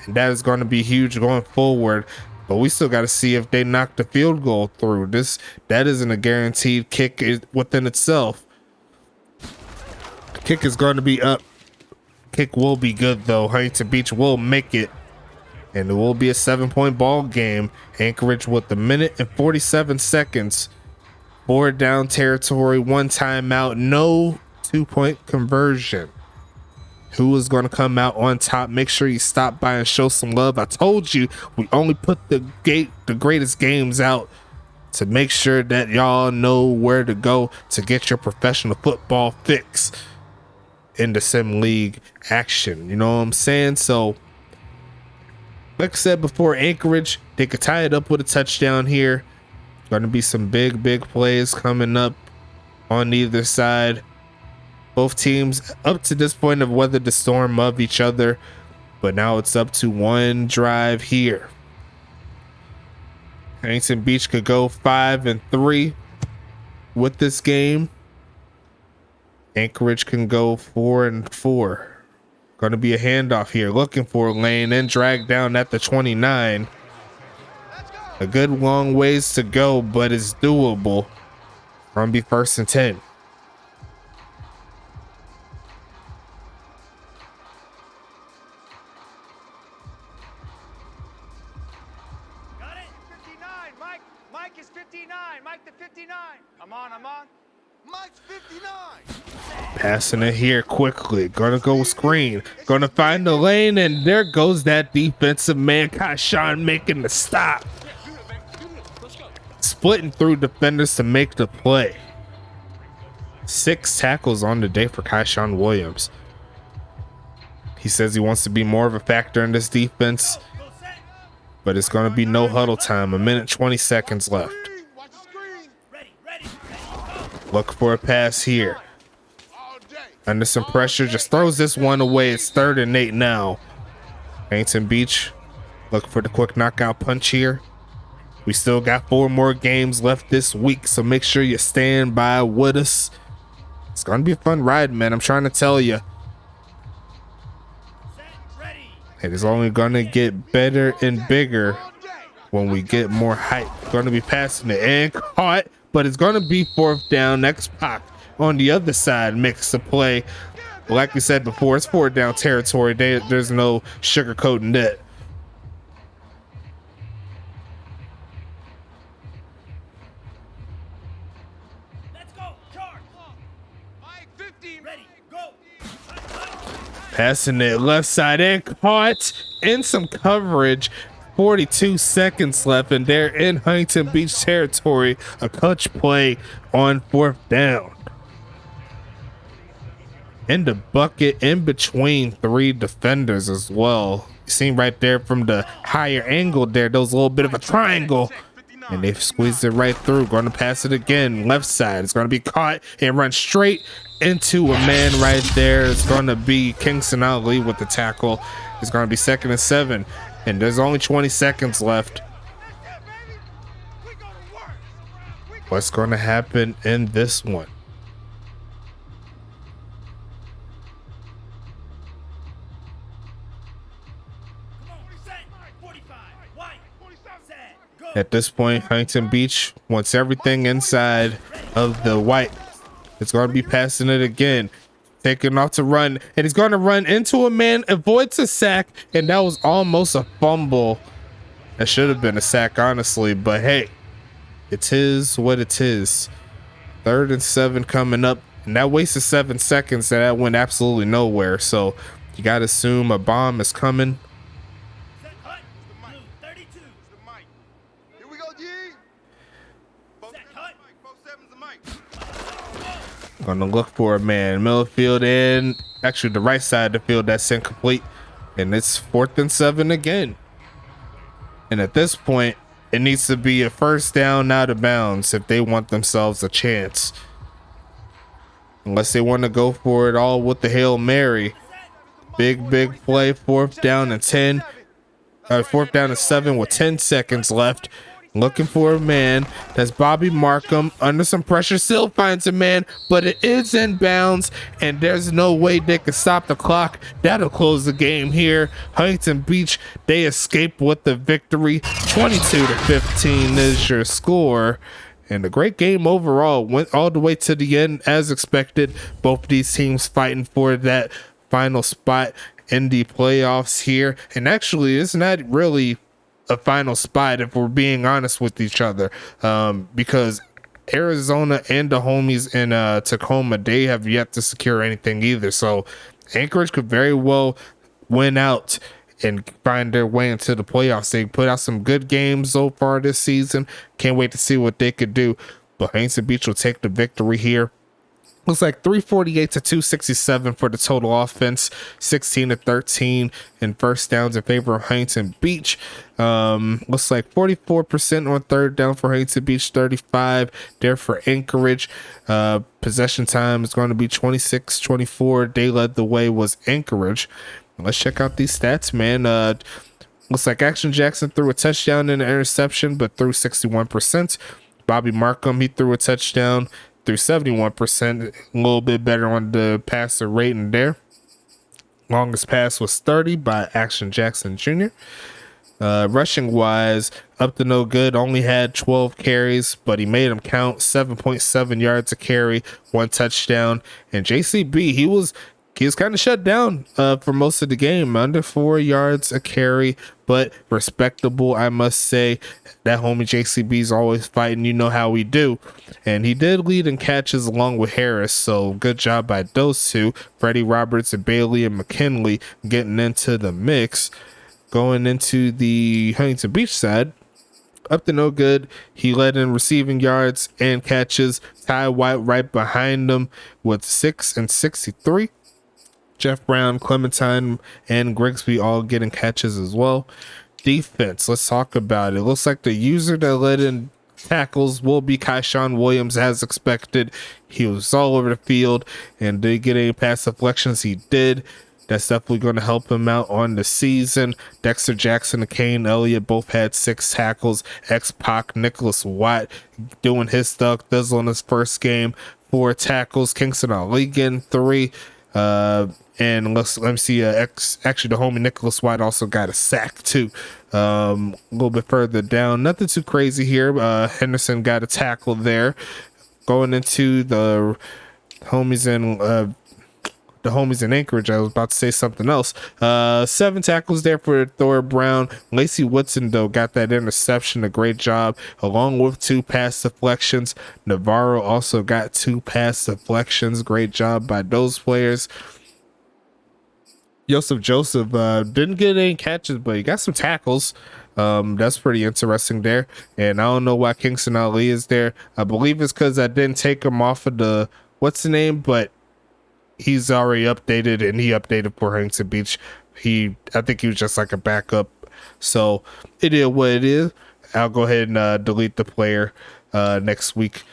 And that is going to be huge going forward. But we still got to see if they knock the field goal through. That isn't a guaranteed kick within itself. Kick is going to be up. Kick will be good though. Huntington Beach will make it, and it will be a 7-point ball game. Anchorage with the 1 and 47 seconds. 4 down territory, 1 timeout, no 2-point conversion. Who is going to come out on top? Make sure you stop by and show some love. I told you we only put the greatest games out to make sure that y'all know where to go to get your professional football fix in the Sim League action. You know what I'm saying? So, like I said before, Anchorage, they could tie it up with a touchdown here. Going to be some big plays coming up on either side. Both teams up to this point have weathered the storm of each other. but now it's up to one drive here. Huntington Beach could go 5-3 with this game. Anchorage can go 4-4. Going to be a handoff here, looking for a lane and drag down at the 29. A good long ways to go, but it's doable. Going to be 1st and 10. Got it? 59, Mike. Mike is 59. Mike the 59. I'm on. Mike's 59. Passing it here quickly. Gonna go screen. Gonna find the lane, and there goes that defensive man. Kaishan making the stop. Splitting through defenders to make the play. 6 tackles on the day for Kaishan Williams. He says he wants to be more of a factor in this defense, Go set. but it's gonna be no huddle time. 1:20 seconds left. Watch the screen. Ready, ready, ready, go. Look for a pass here. All day. Under some pressure, just throws this one away. It's 3rd and 8 now. Huntington Beach, look for the quick knockout punch here. We still got 4 more games left this week, so make sure you stand by with us. It's gonna be a fun ride, man. I'm trying to tell you. Set, ready. It is only gonna get better and bigger when we get more hype. Gonna be passing it and caught, but it's gonna be 4th down. Next Pac on the other side makes the play. Like we said before, it's 4th down territory. There's no sugarcoating that. Let's go. Charge. Mike 15. Ready, go. Passing it left side and caught in some coverage. 42 seconds left, and they're in Huntington Beach territory. A clutch play on 4th down. In the bucket, in between 3 defenders as well. You seen right there from the higher angle there, those little bit of a triangle. And they've squeezed it right through. Going to pass it again. Left side. It's going to be caught and run straight into a man right there. It's going to be Kingston Ali with the tackle. It's going to be 2nd and 7. And there's only 20 seconds left. Yeah, baby. We go to work. What's going to happen in this one? Come on, set. 45. White. Set. Go. At this point, Huntington Beach wants everything inside of the white. It's going to be passing it again. Taking off to run, and he's going to run into a man, avoids a sack, and that was almost a fumble. That should have been a sack, honestly, but hey, it is what it is. 3rd and 7 coming up, and that wasted 7 seconds, and that went absolutely nowhere. So you got to assume a bomb is coming. Set. Hut. Blue. 32. The Mike. Here we go, G. Both Set. sevens Hut. a Mike. Both sevens a Mike. Gonna look for a man. Middle field and actually the right side of the field, that's incomplete. And it's 4th and 7 again. And at this point, it needs to be a 1st down out of bounds if they want themselves a chance. Unless they want to go for it all with the Hail Mary. Big play, 4th down and 10. 4th down and 7 with 10 seconds left. Looking for a man. That's Bobby Markham under some pressure. Still finds a man, but it is in bounds, and there's no way they can stop the clock. That'll close the game here. Huntington Beach, they escape with the victory. 22-15 is your score. And a great game overall. Went all the way to the end as expected. Both of these teams fighting for that final spot in the playoffs here. And actually, it's not really a final spot if we're being honest with each other, because Arizona and the homies in Tacoma, they have yet to secure anything either. So Anchorage could very well win out and find their way into the playoffs. They put out some good games so far this season. Can't wait to see what they could do. But Huntington Beach will take the victory here. Looks like 348 to 267 for the total offense, 16 to 13 in 1st downs in favor of Huntington Beach. Looks like 44% on 3rd down for Huntington Beach, 35 there for Anchorage. Possession time is going to be 26-24. They led the way was Anchorage. Let's check out these stats, man. Looks like Action Jackson threw a touchdown and an interception, but threw 61%. Bobby Markham, he threw a touchdown, threw 71%, a little bit better on the passer rating there. Longest pass was 30 by Action Jackson Jr. Rushing wise, up to no good, only had 12 carries, but he made them count. 7.7 yards a carry, 1 touchdown. And JCB, he was kind of shut down for most of the game, under 4 yards a carry, but respectable, I must say. That homie JCB is always fighting, you know how we do. And he did lead in catches along with Harris, so good job by those two. Freddie Roberts and Bailey and McKinley getting into the mix. Going into the Huntington Beach side, up to no good. He led in receiving yards and catches. Ty White right behind him with 6 and 63. Jeff Brown, Clementine, and Grigsby all getting catches as well. Defense, let's talk about it. It looks like the user that led in tackles will be Kyshawn Williams as expected. He was all over the field, and did he get any pass deflections? He did. That's definitely going to help him out on the season. Dexter Jackson and Kane Elliott both had 6 tackles. X-Pac, Nicholas Watt doing his stuff. Dizzle in his first game, 4 tackles. Kingston Ali getting 3. And let me see. Actually, the homie Nicholas Watt also got a sack too. A little bit further down, nothing too crazy here. Henderson got a tackle there. Going into the homies in Anchorage, I was about to say something else. 7 tackles there for Thor Brown. Lacey Woodson, though, got that interception. A great job, along with 2 pass deflections. Navarro also got 2 pass deflections. Great job by those players. Joseph didn't get any catches, but he got some tackles. That's pretty interesting there. And I don't know why Kingston Ali is there. I believe it's because I didn't take him off of the what's the name, but he's already updated, and he updated for Huntington Beach. I think he was just like a backup. So it is what it is. I'll go ahead and delete the player next week.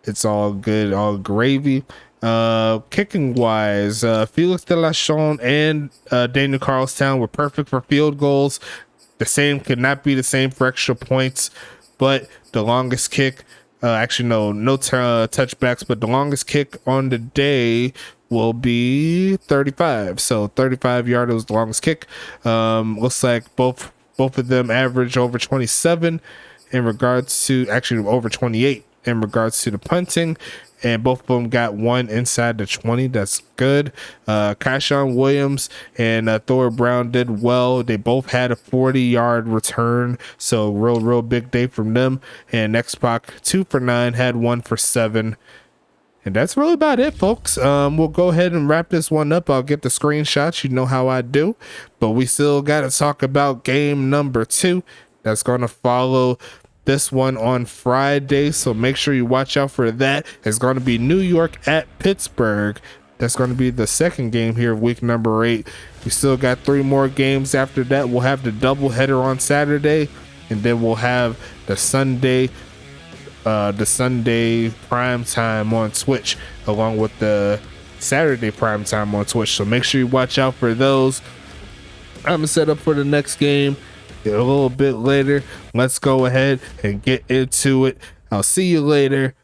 It's all good, all gravy. Kicking wise, Felix Delachon and Daniel Carlstown were perfect for field goals. The same could not be the same for extra points, but the longest kick, actually no touchbacks, but the longest kick on the day will be 35. So 35 yard was the longest kick. Looks like both of them average over 27 in regards to, actually over 28 in regards to the punting, and both of them got 1 inside the 20. That's good. Kyshawn Williams and Thor Brown did well. They both had a 40-yard return, so real big day from them. And X-Pac 2 for 9, had 1 for 7. And that's really about it, folks. We'll go ahead and wrap this one up. I'll get the screenshots. You know how I do. But we still got to talk about game number 2. That's going to follow this one on Friday, so make sure you watch out for that. It's going to be New York at Pittsburgh. That's going to be the second game here of week number 8. We still got 3 more games after that. We'll have the doubleheader on Saturday, and then we'll have the Sunday prime time on Twitch, along with the Saturday prime time on Twitch. So make sure you watch out for those. I'm gonna set up for the next game a little bit later. Let's go ahead and get into it. I'll see you later.